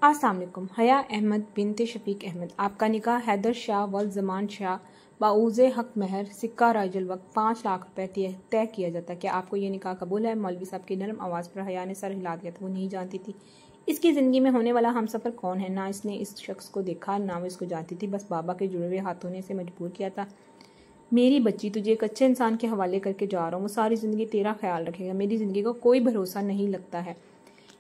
अस्सलाम वालेकुम। हया अहमद बिनते शफीक अहमद, आपका निकाह हैदर शाह वल जमान शाह बाउज़े हक महर सिक्का राजुल वक्त 5 लाख रुपए तय किया जाता। क्या आपको ये निकाह कबूल है? मौलवी साहब की नरम आवाज़ पर हया ने सर हिला दिया था। वो नहीं जानती थी इसकी ज़िंदगी में होने वाला हमसफ़र कौन है। ना इसने इस शख्स को देखा, ना वो इसको जानती थी। बस बाबा के जुड़े हुए हाथों ने इसे मजबूर किया था। मेरी बच्ची, तुझे एक अच्छे इंसान के हवाले करके जा रहा हूँ। वो सारी ज़िंदगी तेरा ख्याल रखेगा। मेरी ज़िंदगी का कोई भरोसा नहीं लगता है।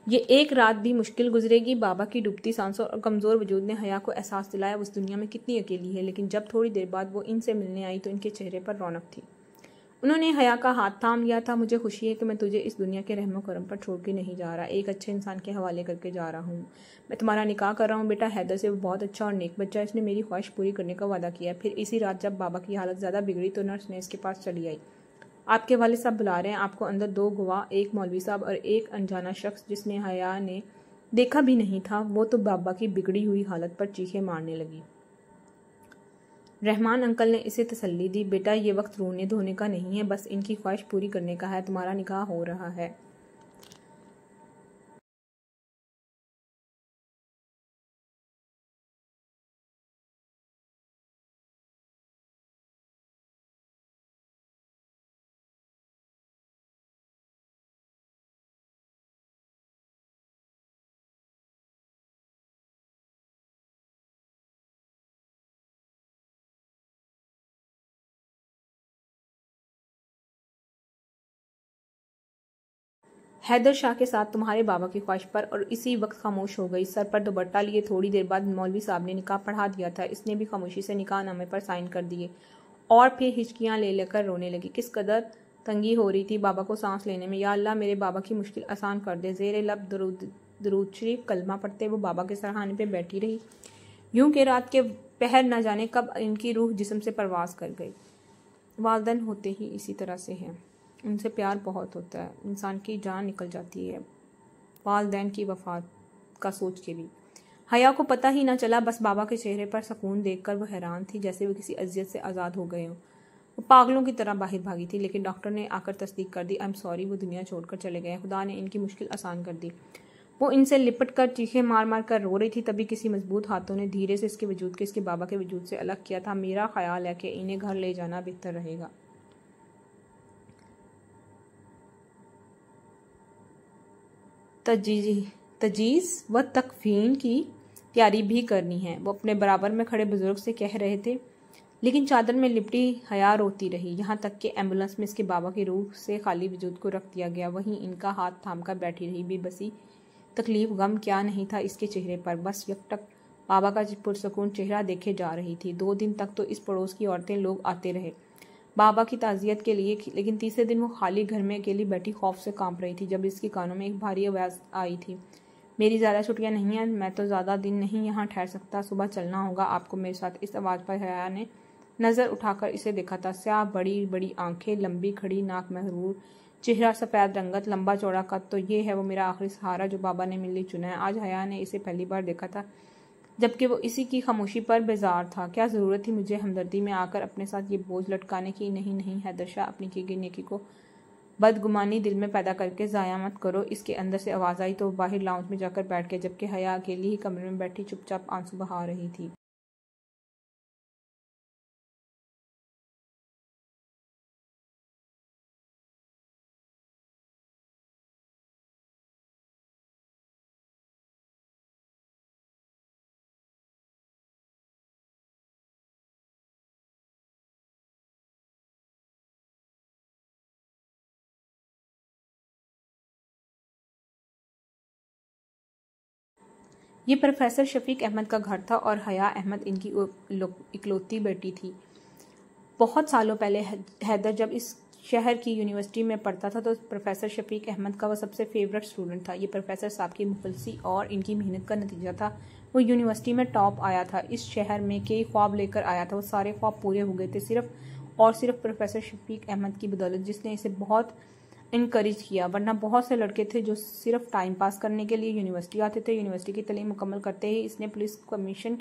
ये एक रात भी मुश्किल गुजरेगी। बाबा की डूबती सांसों और कमज़ोर वजूद ने हया को एहसास दिलाया वो इस दुनिया में कितनी अकेली है। लेकिन जब थोड़ी देर बाद वो इनसे मिलने आई तो इनके चेहरे पर रौनक थी। उन्होंने हया का हाथ थाम लिया था। मुझे खुशी है कि मैं तुझे इस दुनिया के रहमो करम पर छोड़ के नहीं जा रहा, एक अच्छे इंसान के हवाले करके जा रहा हूँ। मैं तुम्हारा निकाह कर रहा हूँ बेटा हैदर से। वो बहुत अच्छा और नेक बच्चा है। इसने मेरी ख्वाहिश पूरी करने का वादा किया। फिर इसी रात जब बाबा की हालत ज़्यादा बिगड़ी तो नर्स ने इसके पास चली आई। आपके वालिद साहब बुला रहे हैं आपको अंदर। 2 गवाह, एक मौलवी साहब और एक अनजाना शख्स जिसने हया ने देखा भी नहीं था। वो तो बाबा की बिगड़ी हुई हालत पर चीखें मारने लगी। रहमान अंकल ने इसे तसल्ली दी, बेटा ये वक्त रोने धोने का नहीं है, बस इनकी ख्वाहिश पूरी करने का है। तुम्हारा निकाह हो रहा है। हैदर शाह के साथ तुम्हारे बाबा की ख्वाहिश पर और इसी वक्त खामोश हो गई। सर पर दुपट्टा लिए थोड़ी देर बाद मौलवी साहब ने निकाह पढ़ा दिया था। इसने भी खामोशी से निकाह नामे पर साइन कर दिए और फिर हिचकियां ले लेकर रोने लगी। किस कदर तंगी हो रही थी बाबा को सांस लेने में। या अल्लाह मेरे बाबा की मुश्किल आसान कर दे। ज़ेरे लब दरूद शरीफ कलमा पढ़ते वो बाबा के सरहाने पे बैठी रही। यूं के रात के पहर न जाने कब इनकी रूह जिस्म से परवास कर गई। वालिदैन होते ही इसी तरह से हैं। उनसे प्यार बहुत होता है, इंसान की जान निकल जाती है वालिदैन की वफात का सोच के भी। हया को पता ही ना चला, बस बाबा के चेहरे पर सुकून देखकर वो हैरान थी, जैसे वो किसी अजियत से आज़ाद हो गए हों। वो पागलों की तरह बाहर भागी थी, लेकिन डॉक्टर ने आकर तस्दीक कर दी। आई एम सॉरी, वो दुनिया छोड़कर चले गए। खुदा ने इनकी मुश्किल आसान कर दी। वो इनसे लिपट कर चीखें मार मार कर रो रही थी। तभी किसी मजबूत हाथों ने धीरे से इसके वजूद के इसके बाबा के वजूद से अलग किया था। मेरा ख्याल है कि इन्हें घर ले जाना बेहतर रहेगा। तजीज़ व तकफीन की तैयारी भी करनी है, वो अपने बराबर में खड़े बुजुर्ग से कह रहे थे। लेकिन चादर में लिपटी हया रोती रही, यहाँ तक कि एम्बुलेंस में इसके बाबा की रूह से खाली वजूद को रख दिया गया। वहीं इनका हाथ थाम कर बैठी रही, बेबसी तकलीफ गम क्या नहीं था इसके चेहरे पर। बस यकटक बाबा का पुरसकून चेहरा देखे जा रही थी। 2 दिन तक तो इस पड़ोस की औरतें लोग आते रहे बाबा की ताज़ियत के लिए, लेकिन तीसरे दिन वो खाली घर में अकेली बैठी खौफ से कांप रही थी जब इसके कानों में एक भारी आवाज़ आई थी, मेरी ज़्यादा छुट्टियां नहीं हैं, मैं तो ज़्यादा दिन नहीं यहाँ ठहर सकता, सुबह चलना होगा आपको मेरे साथ। इस आवाज़ पर हया ने नज़र उठाकर इसे देखा था। स्याह बड़ी बड़ी आंखें, लंबी खड़ी नाक, महरूर चेहरा, सफ़ेद रंगत, लंबा चौड़ा कद। तो ये है वो मेरा आखिरी सहारा जो बाबा ने मेरे लिए चुना है। आज हया ने इसे पहली बार देखा था जबकि वो इसी की खामोशी पर बेजार था। क्या ज़रूरत थी मुझे हमदर्दी में आकर अपने साथ ये बोझ लटकाने की? नहीं नहीं हैदर शाह, अपनी की गई नेकी को बदगुमानी दिल में पैदा करके ज़ाया मत करो। इसके अंदर से आवाज़ आई तो बाहर लाउंज में जाकर बैठ गया, जबकि हया अकेली ही कमरे में बैठी चुपचाप आंसू बहा रही थी। ये प्रोफेसर शफीक अहमद का घर था और हया अहमद इनकी इकलौती बेटी थी। बहुत सालों पहले हैदर जब इस शहर की यूनिवर्सिटी में पढ़ता था तो प्रोफेसर शफीक अहमद का वो सबसे फेवरेट स्टूडेंट था। ये प्रोफेसर साहब की मुखलसी और इनकी मेहनत का नतीजा था। वो यूनिवर्सिटी में टॉप आया था। इस शहर में कई ख्वाब लेकर आया था, वो सारे ख्वाब पूरे हो गए थे सिर्फ और सिर्फ प्रोफेसर शफीक अहमद की बदौलत, जिसने इसे बहुत इनकरेज किया। वरना बहुत से लड़के थे जो सिर्फ टाइम पास करने के लिए यूनिवर्सिटी आते थे। यूनिवर्सिटी की तालीम मुकम्मल करते ही इसने पुलिस कमीशन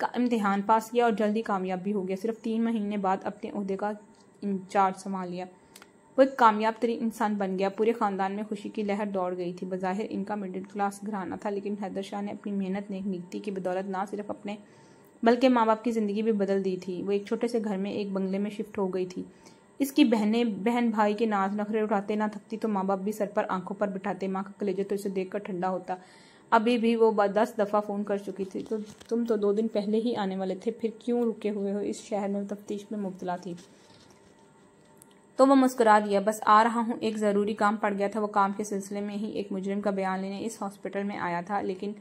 का इम्तिहान पास किया और जल्दी कामयाब भी हो गया। सिर्फ 3 महीने बाद अपने ओहदे का इंचार्ज संभाल लिया। वो एक कामयाब तरीन इंसान बन गया। पूरे ख़ानदान में खुशी की लहर दौड़ गई थी। बज़ाहिर इनका मिडिल क्लास घराना था, लेकिन हैदर शाह ने अपनी मेहनत नेक नीति की बदौलत ना सिर्फ अपने बल्कि माँ बाप की ज़िंदगी भी बदल दी थी। वो एक छोटे से घर में एक बंगले में शिफ्ट हो गई थी। इसकी बहन भाई के नाज नखरे उठाते ना थकती तो माँ बाप भी सर पर आंखों पर बिठाते। माँ का कलेजा तो इसे देखकर ठंडा होता। अभी भी वो 10 दफ़ा फ़ोन कर चुकी थी। तो तुम तो 2 दिन पहले ही आने वाले थे, फिर क्यों रुके हुए हो? इस शहर में तफ्तीश में मुब्तला थी। तो वो मुस्कुरा दिया। बस आ रहा हूँ, एक ज़रूरी काम पड़ गया था। वो काम के सिलसिले में ही एक मुजरिम का बयान लेने इस हॉस्पिटल में आया था, लेकिन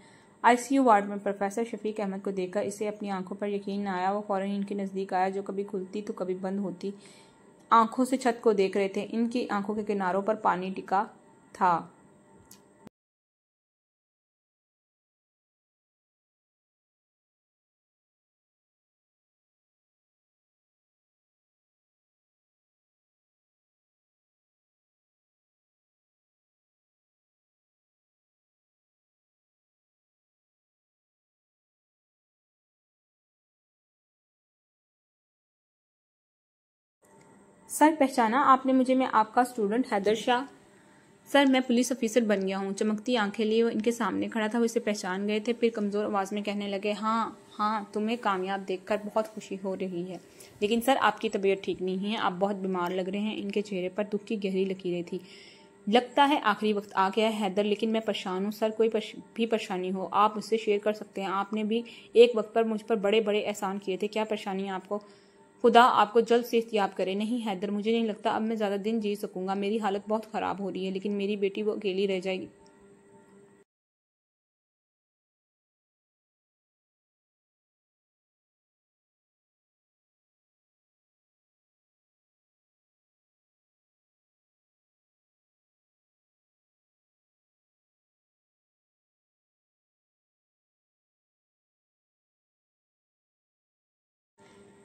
आईसीयू वार्ड में प्रोफेसर शफीक अहमद को देखकर इसे अपनी आंखों पर यकीन न आया। वो फ़ौरन इनके नज़दीक आया, जो कभी खुलती तो कभी बंद होती आंखों से छत को देख रहे थे। इनकी आंखों के किनारों पर पानी टिका था। सर पहचाना आपने मुझे? मैं आपका स्टूडेंट हैदर शाह। सर मैं पुलिस ऑफिसर बन गया हूँ। चमकती आंखें लिए वो इनके सामने खड़ा था। वो इसे पहचान गए थे। फिर कमज़ोर आवाज़ में कहने लगे, हाँ हाँ, तुम्हें कामयाब देखकर बहुत खुशी हो रही है, लेकिन सर आपकी तबीयत ठीक नहीं है, आप बहुत बीमार लग रहे हैं। इनके चेहरे पर दुख की गहरी लकीरें थी। लगता है आखिरी वक्त आ गया है हैदर, लेकिन मैं परेशान हूँ। सर कोई भी परेशानी हो आप मुझसे शेयर कर सकते हैं। आपने भी एक वक्त पर मुझ पर बड़े बड़े एहसान किए थे। क्या परेशानी है आपको? खुदा आपको जल्द से इख्तियार करे। नहीं हैदर, मुझे नहीं लगता अब मैं ज़्यादा दिन जी सकूंगा। मेरी हालत बहुत ख़राब हो रही है, लेकिन मेरी बेटी वो अकेली रह जाएगी।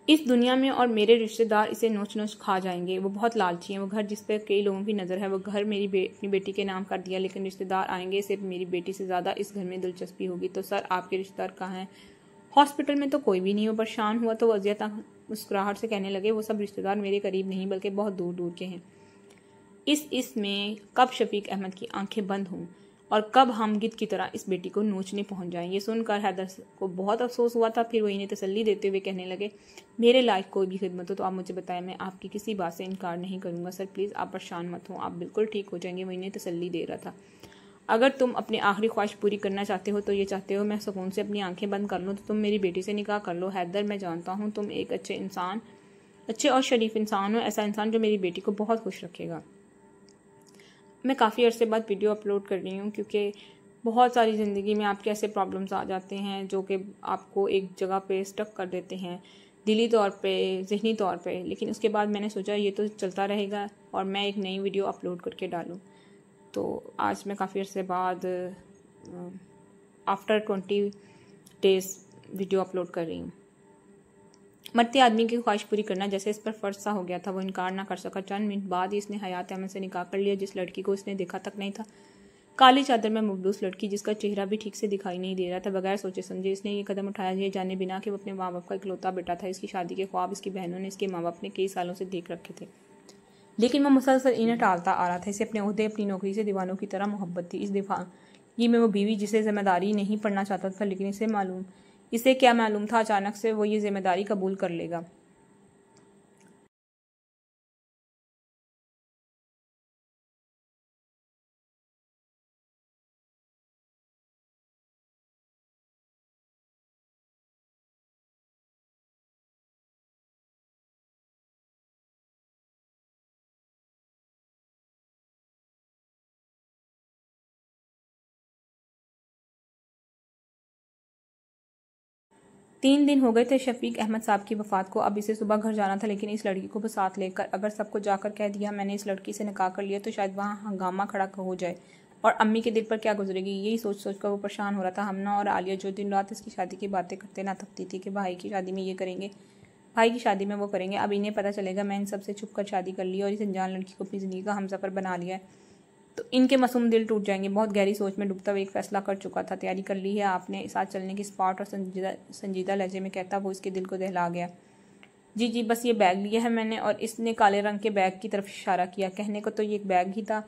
इस दुनिया में और मेरे रिश्तेदार इसे नोच नोच खा जाएंगे। वो बहुत लालची हैं। वो घर जिस पर कई लोगों की नज़र है, वो घर अपनी बेटी के नाम कर दिया, लेकिन रिश्तेदार आएंगे। सिर्फ मेरी बेटी से ज़्यादा इस घर में दिलचस्पी होगी। तो सर आपके रिश्तेदार कहाँ हैं? हॉस्पिटल में तो कोई भी नहीं। वो परेशान हुआ तो वजियत मुस्कुराहट से कहने लगे, वो सब रिश्तेदार मेरे करीब नहीं बल्कि बहुत दूर दूर के हैं। इसमें कब शफीक अहमद की आंखें बंद हों और कब हम गिद्ध की तरह इस बेटी को नोचने पहुंच जाएं। ये सुनकर हैदर को बहुत अफसोस हुआ था। फिर वो इन्हें तसल्ली देते हुए कहने लगे, मेरे लायक कोई भी खिदमत हो तो आप मुझे बताएं, मैं आपकी किसी बात से इनकार नहीं करूंगा। सर प्लीज़ आप परेशान मत हो, आप बिल्कुल ठीक हो जाएंगे। वो इन्हें तसल्ली दे रहा था। अगर तुम अपनी आखिरी ख्वाहिश पूरी करना चाहते हो तो ये चाहते हो मैं सुकून से अपनी आंखें बंद कर लूँ, तो तुम मेरी बेटी से निकाह कर लो। हैदर मैं जानता हूँ तुम एक अच्छे और शरीफ इंसान हो, ऐसा इंसान जो मेरी बेटी को बहुत खुश रखेगा। मैं काफ़ी अरसे बाद वीडियो अपलोड कर रही हूँ, क्योंकि बहुत सारी ज़िंदगी में आपके ऐसे प्रॉब्लम्स आ जाते हैं जो कि आपको एक जगह पे स्टक कर देते हैं, दिली तौर पे, ज़हनी तौर पे। लेकिन उसके बाद मैंने सोचा ये तो चलता रहेगा और मैं एक नई वीडियो अपलोड करके डालूँ। तो आज मैं काफ़ी अरसे बाद आफ्टर 20 डेज़ वीडियो अपलोड कर रही हूँ। मरते आदमी की ख्वाहिश पूरी करना जैसे इस पर फ़र्ज सा हो गया था। वो इनकार ना कर सका। चंद मिनट बाद ही इसने हयात अहमद से निकाह कर लिया, जिस लड़की को इसने देखा तक नहीं था। काली चादर में मबलूस लड़की, जिसका चेहरा भी ठीक से दिखाई नहीं दे रहा था। बगैर सोचे समझे इसने ये कदम उठाया, ये जाने बिना कि वो अपने माँ बाप का इकलौता बेटा था। इसकी शादी के ख्वाब इसकी बहनों ने, इसके माँ बाप ने कई सालों से देख रखे थे, लेकिन वो मुसलसल इन्हें टालता आ रहा था। इसे अपने ओहदे, अपनी नौकरी से दीवानों की तरह मोहब्बत थी। इस दीवानगी में वो बीवी जिसे जिम्मेदारी नहीं पड़ना चाहता था, लेकिन इसे क्या मालूम था अचानक से वो ये जिम्मेदारी कबूल कर लेगा। तीन दिन हो गए थे शफीक अहमद साहब की वफ़ात को। अब इसे सुबह घर जाना था, लेकिन इस लड़की को भी साथ लेकर अगर सबको जाकर कह दिया मैंने इस लड़की से निकाह कर लिया, तो शायद वहाँ हंगामा खड़ा हो जाए और अम्मी के दिल पर क्या गुजरेगी। यही सोच सोच कर वो परेशान हो रहा था। हमना और आलिया जो दिन रात इसकी शादी की बातें करते ना थकती थी कि भाई की शादी में ये करेंगे, भाई की शादी में वो करेंगे। अब इन्हें पता चलेगा मैं इन सबसे छुप कर शादी कर ली और इस अनजान लड़की को अपनी ज़िंदगी का हमसफ़र बना लिया है, तो इनके मासूम दिल टूट जाएंगे। बहुत गहरी सोच में डूबता हुआ एक फैसला कर चुका था। तैयारी कर ली है आपने? साथ चलने की स्पॉट और संजीदा लहजे में कहता वो इसके दिल को दहला गया। जी जी, बस ये बैग लिया है मैंने। और इसने काले रंग के बैग की तरफ इशारा किया। कहने को तो ये एक बैग ही था,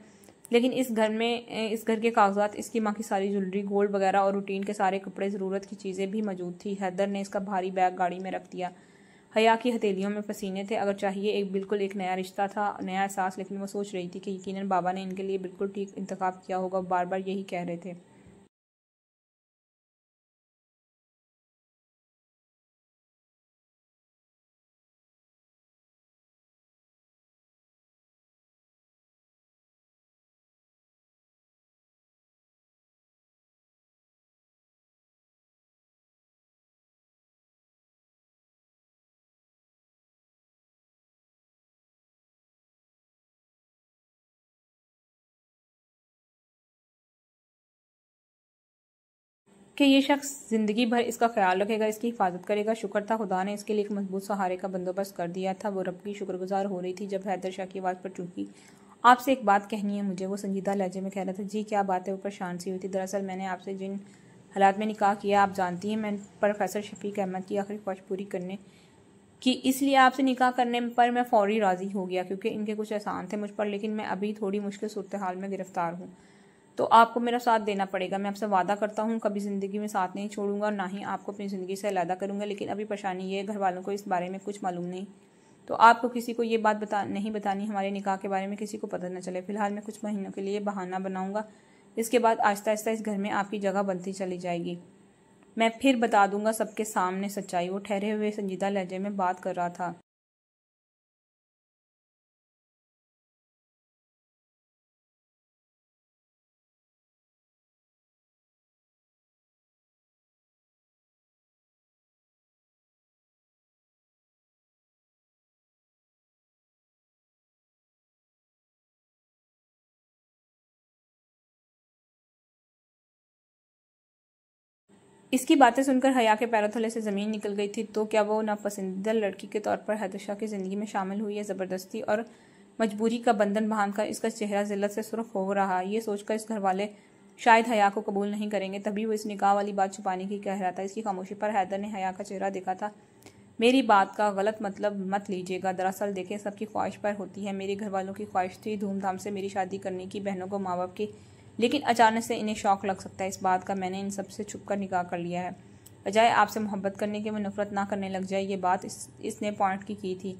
लेकिन इस घर के कागजात, इसकी माँ की सारी ज्वेलरी, गोल्ड वगैरह और रूटीन के सारे कपड़े, ज़रूरत की चीज़ें भी मौजूद थी। हैदर ने इसका भारी बैग गाड़ी में रख दिया। हया की हथेलियों में पसीने थे। अगर चाहिए बिल्कुल एक नया रिश्ता था, नया एहसास। लेकिन वो सोच रही थी कि यकीनन बाबा ने इनके लिए बिल्कुल ठीक इंतखाब किया होगा। बार बार यही कह रहे थे। कि ये शख्स जिंदगी भर इसका ख्याल रखेगा, इसकी हिफाजत करेगा। शुक्र था खुदा ने इसके लिए एक मजबूत सहारे का बंदोबस्त कर दिया था। वो रब की शुक्रगुजार हो रही थी जब हैदर शाह की आवाज़ पर चूकी। आपसे एक बात कहनी है मुझे, वो संजीदा लहजे में कह रहा था। जी क्या बात है? वो परेशान सी हुई थी। दरअसल मैंने आपसे जिन हालात में निकाह किया आप जानती हैं। मैं प्रोफेसर शफीक अहमद की आखिरी ख्वाहिश पूरी करने की, इसलिए आपसे निकाह करने पर मैं फौरी राज़ी हो गया, क्योंकि इनके कुछ एहसान थे मुझ पर। लेकिन मैं अभी थोड़ी मुश्किल सूरत हाल में गिरफ्तार हूँ, तो आपको मेरा साथ देना पड़ेगा। मैं आपसे वादा करता हूँ कभी ज़िंदगी में साथ नहीं छोड़ूंगा और ना ही आपको अपनी ज़िंदगी से अलहदा करूँगा। लेकिन अभी परेशानी ये है, घर वालों को इस बारे में कुछ मालूम नहीं, तो आपको किसी को ये बात नहीं बतानी। हमारे निकाह के बारे में किसी को पता न चले। फिलहाल मैं कुछ महीनों के लिए बहाना बनाऊंगा, इसके बाद आहिस्ता आहिस्ता इस घर में आपकी जगह बनती चली जाएगी। मैं फिर बता दूंगा सबके सामने सच्चाई। वो ठहरे हुए संजीदा लहजे में बात कर रहा था। इसकी बातें सुनकर हया के पैरों तले से ज़मीन निकल गई थी। तो क्या वो नापसंदीदा लड़की के तौर पर हैदर शाह की ज़िंदगी में शामिल हुई है? ज़बरदस्ती और मजबूरी का बंधन बांधकर इसका चेहरा जिल्लत से सुर्ख हो रहा। ये सोचकर इस घर वाले शायद हया को कबूल नहीं करेंगे, तभी वो इस निकाह वाली बात छुपाने की कह रहा था। इसकी खामोशी पर हैदर ने हया का चेहरा देखा था। मेरी बात का गलत मतलब मत लीजिएगा। दरअसल देखें, सबकी ख्वाहिश पर होती है। मेरे घर वालों की ख्वाहिश थी धूमधाम से मेरी शादी करने की, बहनों को, माँ बाप की। लेकिन अचानक से इन्हें शौक लग सकता है इस बात का। मैंने इन सबसे छुप कर निकाह कर लिया है। बजाय आपसे मोहब्बत करने के वो नफरत ना करने लग जाए। ये बात इसने पॉइंट की थी।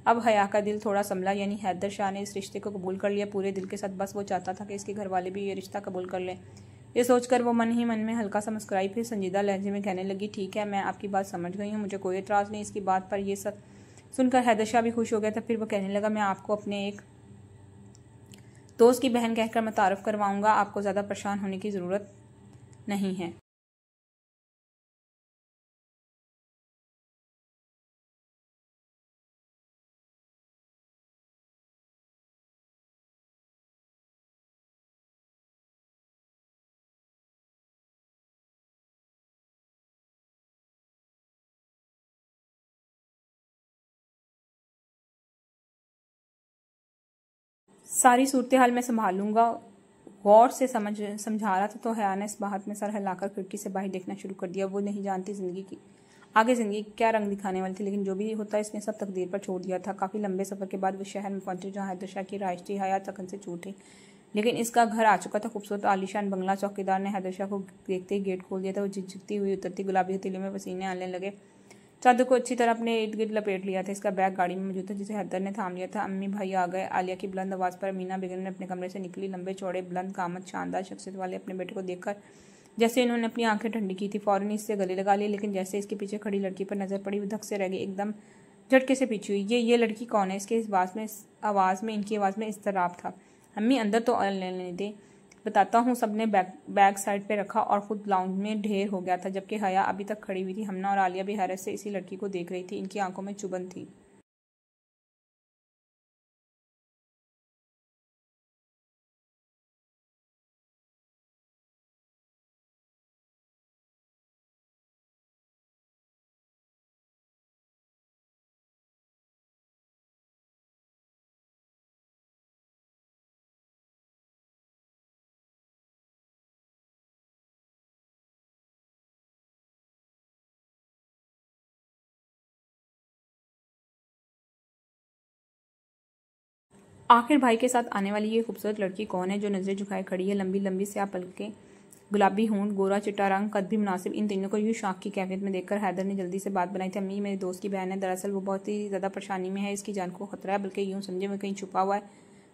अब हया का दिल थोड़ा संभला, यानी हैदर शाह ने इस रिश्ते को कबूल कर लिया पूरे दिल के साथ। बस वो चाहता था कि इसके घर वाले भी ये रिश्ता कबूल कर लें। ये सोचकर वो मन ही मन में हल्का सा मुस्कुराई। फिर संजीदा लहजे में कहने लगी, ठीक है, मैं आपकी बात समझ गई हूँ, मुझे कोई एतराज़ नहीं इसकी बात पर। ये सब सुनकर हैदर शाह भी खुश हो गया था। फिर वो कहने लगा, मैं आपको अपने एक दोस्त की बहन कहकर मुतारफ़ करवाऊंगा। आपको ज़्यादा परेशान होने की ज़रूरत नहीं है। सारी सूरत हाल मैं संभाल लूंगा। गौर से समझा रहा था तो हया ने इस बात में सर हिलाकर खिड़की से बाहर देखना शुरू कर दिया। वो नहीं जानती जिंदगी की आगे ज़िंदगी क्या रंग दिखाने वाली थी, लेकिन जो भी होता इसने सब तकदीर पर छोड़ दिया था। काफ़ी लंबे सफ़र के बाद वो शहर में पहुंचे जहाँ हैदर शाह की रहायश थी। हया थकन से चूर थी, लेकिन इसका घर आ चुका था। खूबसूरत आलीशान बंगला। चौकीदार ने हैदर शाह को देखते ही गेट खोल दिया था। वो झिकझिकती हुई उतरती, गुलाबी हथेली में पसीने आने लगे। चादर को अच्छी तरह अपने इर्द गिर्द लपेट लिया था। इसका बैग गाड़ी में मौजूद था, जिसे हैदर ने थाम लिया था। अम्मी भाई आ गए। आलिया की बुलंद आवाज़ पर अमीना बेगम ने अपने कमरे से निकली। लंबे चौड़े बुलंद कामत शानदार शख्सियत वाले अपने बेटे को देखकर जैसे इन्होंने अपनी आंखें ठंडी की थी, फौरन इससे गले लगा लिए। लेकिन जैसे इसके पीछे खड़ी लड़की पर नजर पड़ी, वो धक से रह गई, एकदम झटके से पीछे हुई। ये लड़की कौन है? इसके इनकी आवाज़ में इज़्तिराब था। अम्मी अंदर तो लेने दे, बताता हूँ। सबने बैग साइड पे रखा और खुद लाउंज में ढेर हो गया था, जबकि हया अभी तक खड़ी हुई थी। हमना और आलिया भी हैरत से इसी लड़की को देख रही थी। इनकी आंखों में चुभन थी। आखिर भाई के साथ आने वाली ये खूबसूरत लड़की कौन है जो नजरें झुकाए खड़ी है? लंबी लंबी स्याह पलकें, गुलाबी होंठ, गोरा चिट्टा रंग, कद भी मुनासिब। इन तीनों को यूं शाख की कैफियत में देखकर हैदर ने जल्दी से बात बनाई थी। अम्मी, मेरे दोस्त की बहन है। दरअसल वो बहुत ही ज़्यादा परेशानी में है, इसकी जान को खतरा है, बल्कि यूं समझे वो कहीं छुपा हुआ है।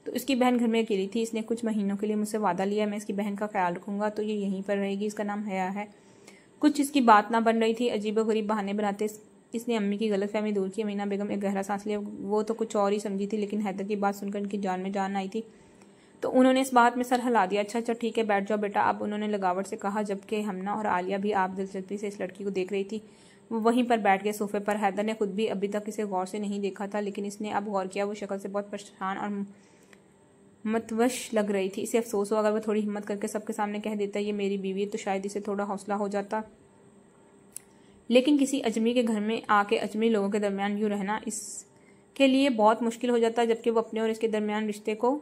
तो इसकी बहन घर में अकेली थी। इसने कुछ महीनों के लिए मुझसे वादा लिया है, मैं इसकी बहन का ख्याल रखूंगा, तो ये यहीं पर रहेगी। इसका नाम हया है। कुछ इसकी बात ना बन रही थी। अजीबोगरीब बहाने बनाते इसने अम्मी की गलतफहमी दूर की। अमीना बेगम एक गहरा सांस लिया। वो तो कुछ और ही समझी थी, लेकिन हैदर की बात सुनकर उनकी जान में जान आई थी, तो उन्होंने इस बात में सर हिला दिया। अच्छा अच्छा ठीक है, बैठ जाओ बेटा। अब उन्होंने लगावट से कहा, जबकि हमना और आलिया भी आप दिलचस्पी से इस लड़की को देख रही थी। वो वहीं पर बैठ गए सोफे पर। हैदर ने खुद भी अभी तक इसे गौर से नहीं देखा था, लेकिन इसने अब गौर किया। वो शक्ल से बहुत परेशान और मतवश लग रही थी। इसे अफसोस हो, अगर वो थोड़ी हिम्मत करके सबके सामने कह देता ये मेरी बीवी है, तो शायद इसे थोड़ा हौसला हो जाता। लेकिन किसी अजमी के घर में आके अजमी लोगों के दरमियान यूँ रहना इसके लिए बहुत मुश्किल हो जाता, जबकि वो अपने और इसके दरमियान रिश्ते को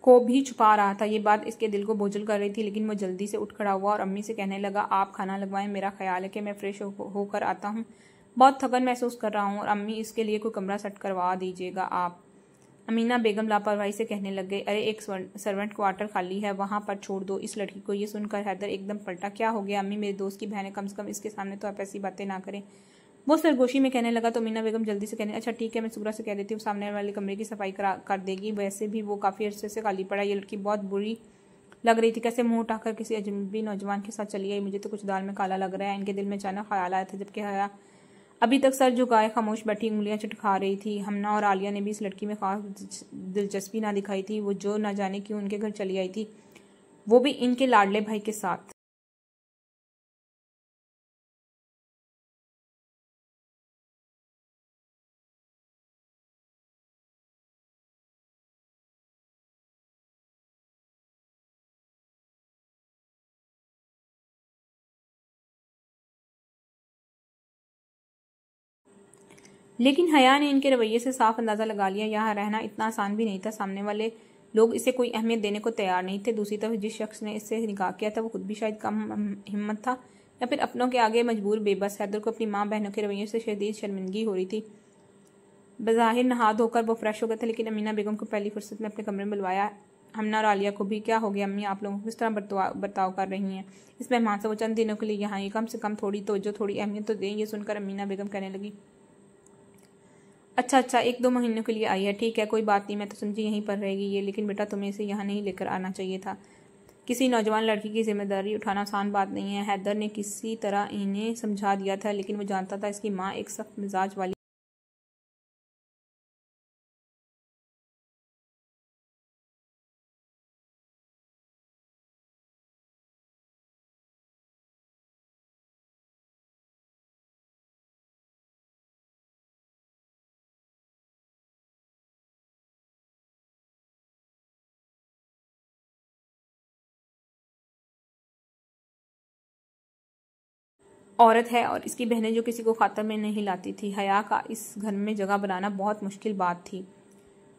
भी छुपा रहा था। ये बात इसके दिल को बोझल कर रही थी, लेकिन वो जल्दी से उठ खड़ा हुआ और अम्मी से कहने लगा, आप खाना लगवाएं, मेरा ख्याल है कि मैं फ्रेश होकर आता हूँ, बहुत थकन महसूस कर रहा हूँ। और अम्मी, इसके लिए कोई कमरा सेट करवा दीजिएगा आप। अमीना बेगम लापरवाही से कहने लग गई, अरे एक सर्वेंट क्वार्टर खाली है, वहां पर छोड़ दो इस लड़की को। ये सुनकर हैदर एकदम पलटा। क्या हो गया अम्मी, मेरे दोस्त की बहन है, कम से कम इसके सामने तो आप ऐसी बातें ना करें। वो सरगोशी में कहने लगा तो मीना बेगम जल्दी से कहने, अच्छा ठीक है, मैं सुगरा से कह देती हूँ, सामने वाले कमरे की सफाई कर देगी। वैसे भी वो काफ़ी अरसे से खाली पड़ा। ये लड़की बहुत बुरी लग रही थी, कैसे मुंह उठाकर किसी अजनबी नौजवान के साथ चली आई। मुझे तो कुछ दाल में काला लग रहा है। इनके दिल में अचानक ख्याल आया था, जबकि हया अभी तक सर झुकाए खामोश बैठी उंगलियां चटखा रही थी। हमना और आलिया ने भी इस लड़की में खास दिलचस्पी ना दिखाई थी। वो जो ना जाने क्यों उनके घर चली आई थी, वो भी इनके लाडले भाई के साथ। लेकिन हया ने इनके रवैये से साफ अंदाजा लगा लिया, यहाँ रहना इतना आसान भी नहीं था। सामने वाले लोग इसे कोई अहमियत देने को तैयार नहीं थे। दूसरी तरफ जिस शख्स ने इससे निकाह किया था, वो खुद भी शायद कम हिम्मत था, या फिर अपनों के आगे मजबूर बेबस। हैदर को अपनी माँ बहनों के रवैये से शदीद शर्मिंदगी हो रही थी। बज़ाहिर नहा धोकर वो फ्रेश हो गए थे, लेकिन अमीना बेगम को पहली फुर्सत में अपने कमरे में बुलवाया। हमना और आलिया को भी। क्या हो गया अम्मी, आप लोगों को किस तरह बर्ताव कर रही हैं? इस मेहमान से वो चंद दिनों के लिए यहाँ, ये कम से कम थोड़ी तवज्जो, थोड़ी अहमियत तो दें। ये सुनकर अमीना बेगम कहने लगी, अच्छा अच्छा, एक दो महीनों के लिए आई है, ठीक है, कोई बात नहीं, मैं तो समझी यहीं पर रहेगी ये, लेकिन बेटा तुम्हें इसे यहाँ नहीं लेकर आना चाहिए था। किसी नौजवान लड़की की जिम्मेदारी उठाना आसान बात नहीं है। हैदर ने किसी तरह इन्हें समझा दिया था, लेकिन वो जानता था इसकी माँ एक सख्त मिजाज वाली औरत है, और इसकी बहनें जो किसी को खातर में नहीं लाती थी। हया का इस घर में जगह बनाना बहुत मुश्किल बात थी।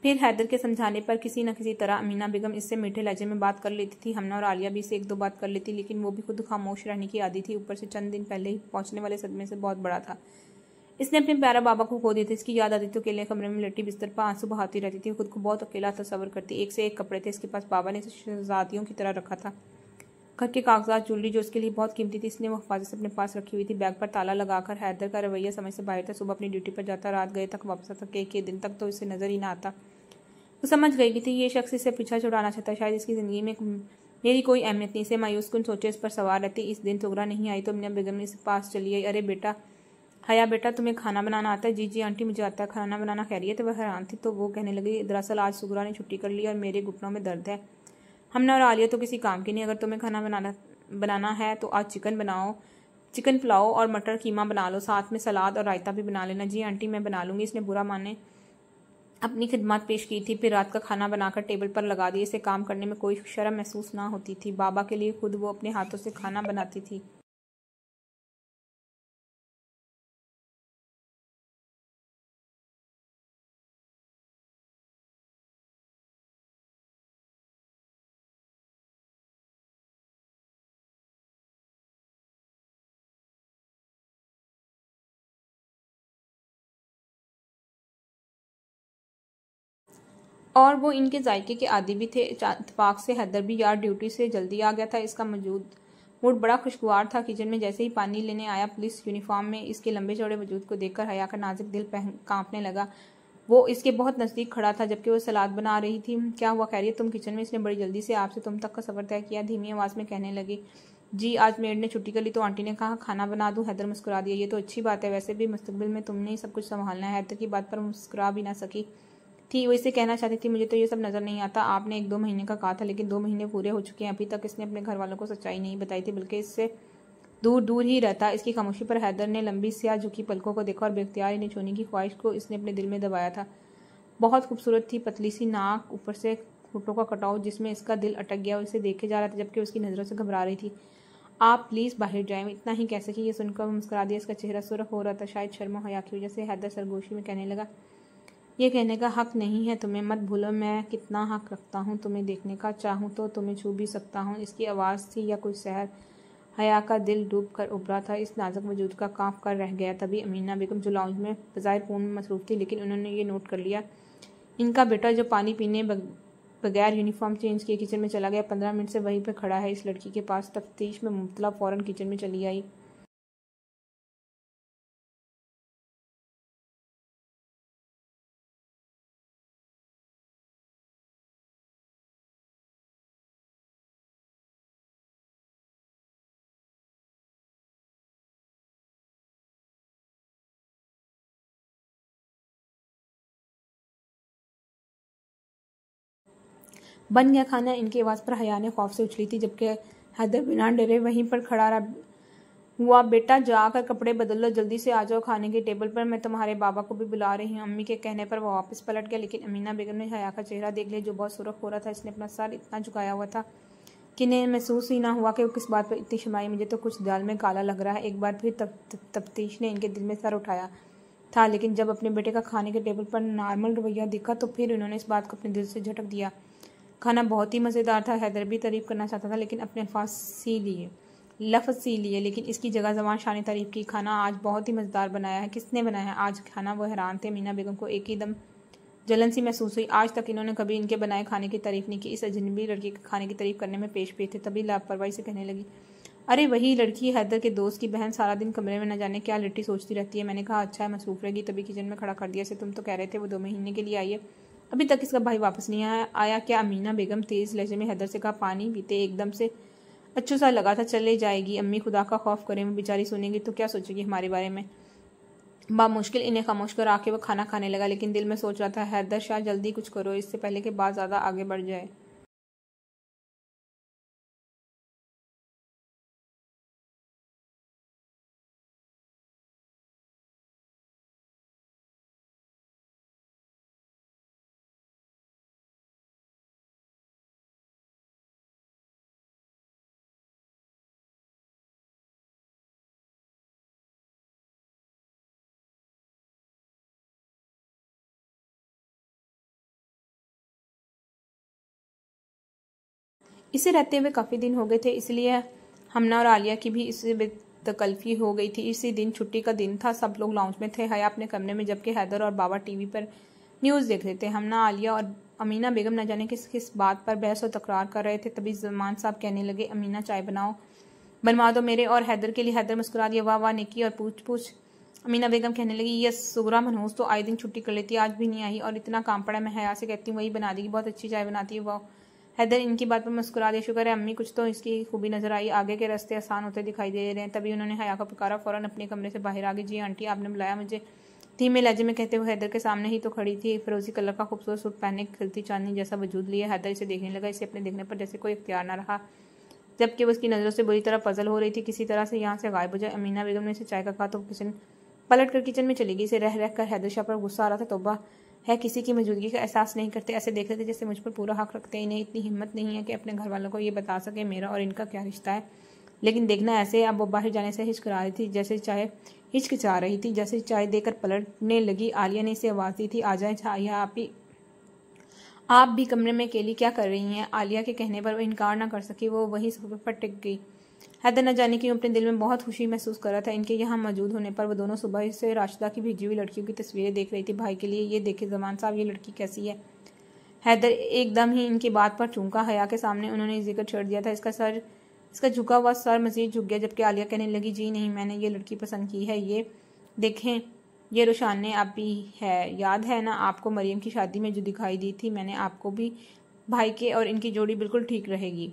फिर हैदर के समझाने पर किसी न किसी तरह अमीना बेगम इससे मीठे लहजे में बात कर लेती थी। हमना और आलिया भी इससे एक दो बात कर लेती, लेकिन वो भी खुद खामोश रहने की आदी थी। ऊपर से चंद दिन पहले ही पहुंचने वाले सदमे से बहुत बड़ा था। इसने अपने प्यारा बाबा को खो दिया था। इसकी याद आती तो अकेले कमरे में लेटी बिस्तर पर आंसू बहाती रहती थी। खुद को बहुत अकेला तस्वर करती। एक से एक कपड़े थे इसके पास, बाबा ने इसे शहजादियों की तरह रखा था। घर के कागजात, ज्वेलरी जो उसके लिए बहुत कीमती थी, इसने वो हिफाजत से अपने पास रखी हुई थी। बैग पर ताला लगाकर। हैदर का रवैया समझ से बाहर था। सुबह अपनी ड्यूटी पर जाता, रात गए तक वापस आता। के दिन तक तो इसे नजर ही ना आता। वो समझ गई थी ये शख्स इसे पीछा छुड़ाना चाहता है। शायद इसकी ज़िंदगी में मेरी कोई अहमियत नहीं। इसे मायूस कुन सोचे इस पर सवार रहती। इस दिन सुगरा नहीं आई तो अमीना बेगम ने इसके पास चली आई। अरे बेटा, हया बेटा, तुम्हें खाना बनाना आता है? जी जी आंटी, मुझे आता है खाना बनाना। खैरियत है? वह हैरान थी तो वो कहने लगी, दरअसल आज सुगरा ने छुट्टी कर ली और मेरे घुटनों में दर्द है। हमने और आलिया तो किसी काम की नहीं। अगर तुम्हें खाना बनाना है तो आज चिकन बनाओ, चिकन पुलाव और मटर कीमा बना लो, साथ में सलाद और रायता भी बना लेना। जी आंटी, मैं बना लूँगी। इसने बुरा माने अपनी खिदमत पेश की थी। फिर रात का खाना बनाकर टेबल पर लगा दिए। इसे काम करने में कोई शर्म महसूस ना होती थी। बाबा के लिए खुद वो अपने हाथों से खाना बनाती थी। और वो इनके जायके के आदी भी थे। इत्तेफाक से हैदर भी यार ड्यूटी से जल्दी आ गया था। इसका मूड बड़ा खुशगवार था। किचन में जैसे ही पानी लेने आया पुलिस यूनिफॉर्म में, इसके लंबे चौड़े वजूद को देखकर हया का नाजुक दिल कांपने लगा। वो इसके बहुत नज़दीक खड़ा था जबकि वो सलाद बना रही थी। क्या हुआ, खैरियत तुम किचन में? इसने बड़ी जल्दी से आपसे तुम तक का सफ़र तय किया, धीमी आवाज़ में कहने लगी। जी, आज मेड ने छुट्टी कर ली तो आंटी ने कहा खाना बना दूं। हैदर मुस्कुरा दिया। ये तो अच्छी बात है, वैसे भी मुस्तकबिल में तुमने ही सब कुछ संभालना है। हैदर की बात पर मुस्कुरा भी ना सकी थी। वो इसे कहना चाहती थी मुझे तो ये सब नज़र नहीं आता। आपने 1-2 महीने का कहा था, लेकिन 2 महीने पूरे हो चुके हैं। अभी तक इसने अपने घर वालों को सच्चाई नहीं बताई थी, बल्कि इससे दूर दूर ही रहता। इसकी खामोशी पर हैदर ने लंबी स्याह झुकी पलकों को देखा और बेख्तियार इन्हें छूने की ख्वाहिश को इसने अपने दिल में दबाया था। बहुत खूबसूरत थी, पतली सी नाक, ऊपर से होठों का कटाव जिसमें इसका दिल अटक गया। उसे देखे जा रहा था जबकि उसकी नज़रों से घबरा रही थी। आप प्लीज़ बाहर जाएं, इतना ही कह सकी। ये सुनकर मुस्कुरा दिया। इसका चेहरा सुर्ख हो रहा था, शायद शर्म हया की वजह से। हैदर सरगोशी में कहने लगा, ये कहने का हक नहीं है तुम्हें, मत भूलो मैं कितना हक रखता हूँ तुम्हें देखने का। चाहूँ तो तुम्हें छू भी सकता हूँ। इसकी आवाज़ थी या कोई सहर। हया का दिल डूब कर उभरा था, इस नाजुक वजूद का कांप कर रह गया। तभी अमीना बेगम जो लाउंज में बज़ाहिर फ़ोन में मसरूफ़ थी, लेकिन उन्होंने ये नोट कर लिया इनका बेटा जो पानी पीने बगैर यूनिफॉर्म चेंज किए किचन में चला गया। 15 मिनट से वहीं पर खड़ा है इस लड़की के पास। तफ्तीश में मुब्तला फ़ौरन किचन में चली आई। बन गया खाना। इनकी आवाज़ पर हया ने खौफ से उछली थी, जबकि हैदर बिना डरे वहीं पर खड़ा रहा। हुआ बेटा, जाकर कपड़े बदल लो, जल्दी से आ जाओ खाने की टेबल पर, मैं तुम्हारे बाबा को भी बुला रही हूँ। अम्मी के कहने पर वो वापस पलट गया, लेकिन अमीना बेगम ने हया का चेहरा देख लिया जो बहुत सुर्ख हो रहा था। इसने अपना सर इतना झुकाया हुआ था कि इन्हें महसूस ही ना हुआ कि वो किस बात पर इतनी शर्माई। मुझे तो कुछ दाल में काला लग रहा है। एक बार फिर तफ्तीश ने इनके दिल में सर उठाया था, लेकिन जब अपने बेटे का खाने के टेबल पर नॉर्मल रवैया दिखा तो फिर उन्होंने इस बात को अपने दिल से झटक दिया। खाना बहुत ही मज़ेदार था। हैदर भी तारीफ़ करना चाहता था, लेकिन अपने लफ्ज़ सी लिए, लेकिन इसकी जगह ज़बान शान तारीफ़ की। खाना आज बहुत ही मज़ेदार बनाया है। किसने बनाया है आज खाना? वो हैरान थे। मीना बेगम को एक ही दम जलन सी महसूस हुई। आज तक इन्होंने कभी इनके बनाए खाने की तारीफ़ नहीं की। इस अजनबी लड़की के खाने की तारीफ़ करने में पेश थे। तभी लापरवाही से कहने लगी, अरे वही लड़की, हैदर के दोस्त की बहन, सारा दिन कमरे में न जाने क्या लिट्टी सोचती रहती है। मैंने कहा अच्छा है, मसरूफ़ रहेगी। तभी किचन में खड़ा कर दिया। इसे तुम तो कह रहे थे वो 2 महीने के लिए आई है, अभी तक इसका भाई वापस नहीं आया क्या? अमीना बेगम तेज़ लहजे में हैदर से कहा। पानी पीते एकदम से अच्छू सा लगा था। चले जाएगी अम्मी, खुदा का खौफ करें, वो बेचारी सुनेगी तो क्या सोचेगी हमारे बारे में। बामुश्किल इन्हें खामोश कर आके वो खाना खाने लगा, लेकिन दिल में सोच रहा था हैदर शाह जल्दी कुछ करो, इससे पहले कि बात ज़्यादा आगे बढ़ जाए। इसे रहते हुए काफ़ी दिन हो गए थे, इसलिए हमना और आलिया की भी इससे बेतकल्फ़ी हो गई थी। इसी दिन छुट्टी का दिन था। सब लोग लाउंज में थे, हया अपने कमरे में, जबकि हैदर और बाबा टीवी पर न्यूज़ देख रहे थे। हमना, आलिया और अमीना बेगम न जाने किस किस बात पर बहस और तकरार कर रहे थे। तभी जमान साहब कहने लगे, अमीना चाय बनवा दो मेरे और हैदर के लिए। हैदर मुस्कुरा दिया, वाह वाह नेकी और पूछ। अमीना बेगम कहने लगी, यस, सुगरा मनहूस तो आए दिन छुट्टी कर लेती है, आज भी नहीं आई और इतना काम पड़ा। मैं हया से कहती हूँ वही बना देगी, बहुत अच्छी चाय बनाती है। वाह। हैदर इनकी बात पर मुस्कुरा दिया। शुक्र है अम्मी, कुछ तो इसकी खूबी नजर आई, आगे के रास्ते आसान होते दिखाई दे रहे हैं। तभी उन्होंने हया को पुकारा। फौरन अपने कमरे से बाहर आ गई। जी आंटी, आपने बुलाया मुझे? धीमे लहजे में कहते हुए हैदर के सामने ही तो खड़ी थी, फिरोजी कलर का खूबसूरत सूट पहने, खिलती चांदनी जैसा वजूद लिए। हैदर इसे देखने लगा। इसे अपने देखने पर जैसे कोई इख्तियार न रहा, जबकि वो उसकी नज़रों से बुरी तरह पजल हो रही थी। किसी तरह से यहाँ से गायब हो जाए। अमीना बेगम ने इसे चाय का कहा तो पलट कर किचन में चली गई। इसे रह कर हैदर शाह पर गुस्सा आ रहा था। तौबा है, किसी की मौजूदगी का एहसास नहीं करते, ऐसे देख रहे थे जैसे मुझ पर पूरा हक रखते हैं। इन्हें इतनी हिम्मत नहीं है कि अपने घर वालों को ये बता सके मेरा और इनका क्या रिश्ता है। लेकिन देखना ऐसे। अब वो बाहर जाने से हिचकिचा रही थी। जैसे चाय देकर पलटने लगी, आलिया ने इसे आवाज़ दी थी, आ जाए छाया, आप भी कमरे में अकेली क्या कर रही हैं? आलिया के कहने पर वो इनकार ना कर सकी। वो वहीं सोफे पर टिक गई। हैदर न जाने की अपने दिल में बहुत खुशी महसूस कर रहा था इनके यहाँ मौजूद होने पर। वो दोनों सुबह से राशिदा की भेजी हुई लड़कियों की तस्वीरें देख रही थी भाई के लिए। ये देखे जमान साहब, ये लड़की कैसी है? हैदर एकदम ही इनकी बात पर चूका। हया के सामने उन्होंने जिक्र छोड़ दिया था। इसका झुका हुआ सर मजीद झुक गया, जबकि आलिया कहने लगी, जी नहीं, मैंने ये लड़की पसंद की है। ये देखें, ये रुशान ने आप भी है, याद है ना आपको मरियम की शादी में जो दिखाई दी थी मैंने आपको भी। भाई के और इनकी जोड़ी बिल्कुल ठीक रहेगी।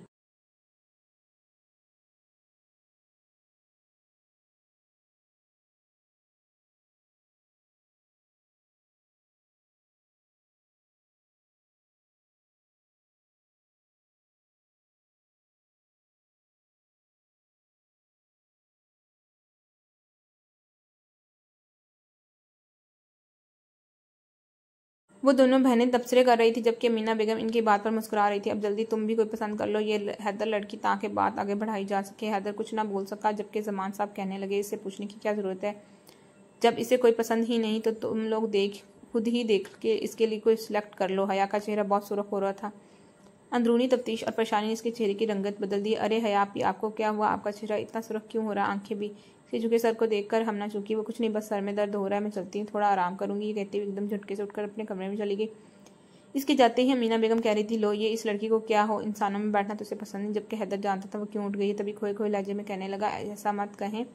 वो दोनों बहनें तबसरे कर रही थी, जबकि मीना बेगम इनकी बात पर मुस्कुरा रही थी। अब जल्दी तुम भी कोई पसंद कर लो, ये हैदर लड़की ताकि बात आगे बढ़ाई जा सके। हैदर कुछ ना बोल सका, जबकि जमान साहब कहने लगे, इससे पूछने की क्या जरूरत है, जब इसे कोई पसंद ही नहीं तो तुम लोग खुद ही देख के इसके लिए कोई सिलेक्ट कर लो। हया का चेहरा बहुत सुर्ख हो रहा था। अंदरूनी तफ्तीश और परेशानी ने इसके चेहरे की रंगत बदल दी। अरे हया आपी, आपको क्या हुआ? आपका चेहरा इतना सुर्ख क्यों हो रहा? आंखें भी। इसके झुके सर को देखकर हम ना चूकी। वो कुछ नहीं, बस सर में दर्द हो रहा है, मैं चलती हूँ, थोड़ा आराम करूंगी। ये कहती हुई एकदम झटके से उठकर अपने कमरे में चली गई। इसके जाते ही अमीना बेगम कह रही थी, लो ये इस लड़की को क्या हो, इंसानों में बैठना तो उसे पसंद नहीं। जबकि हैदर जानता था वो क्यों उठ गई। तभी खोए खोए लहजे में कहने लगा, ऐसा मत कहें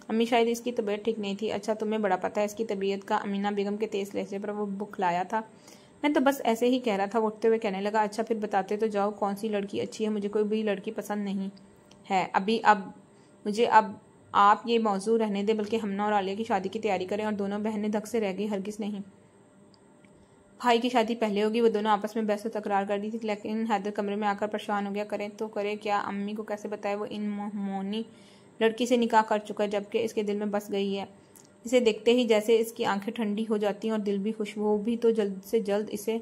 अम्मी, शायद इसकी तबीयत ठीक नहीं थी। अच्छा, तुम्हें बड़ा पता है इसकी तबीयत का? अमीना बेगम के तेज लहजे पर वो बुखलाया था। मैं तो बस ऐसे ही कह रहा था। वो उठते हुए कहने लगा, अच्छा फिर बताते तो जाओ, कौन सी लड़की अच्छी है? मुझे कोई भी लड़की पसंद नहीं है अभी। अब आप ये मौजूद रहने दें, बल्कि हमना और आलिया की शादी की तैयारी करें। और दोनों बहनें धक से रह गई। हरगिज नहीं, भाई की शादी पहले होगी। वो दोनों आपस में बहस तकरार कर दी थी, लेकिन हैदर कमरे में आकर परेशान हो गया। करें तो करे क्या? अम्मी को कैसे बताए वो इन मोनी लड़की से निकाह कर चुका है, जबकि इसके दिल में बस गई है। इसे देखते ही जैसे इसकी आंखें ठंडी हो जाती हैं और दिल भी खुश। वो भी तो जल्द से जल्द इसे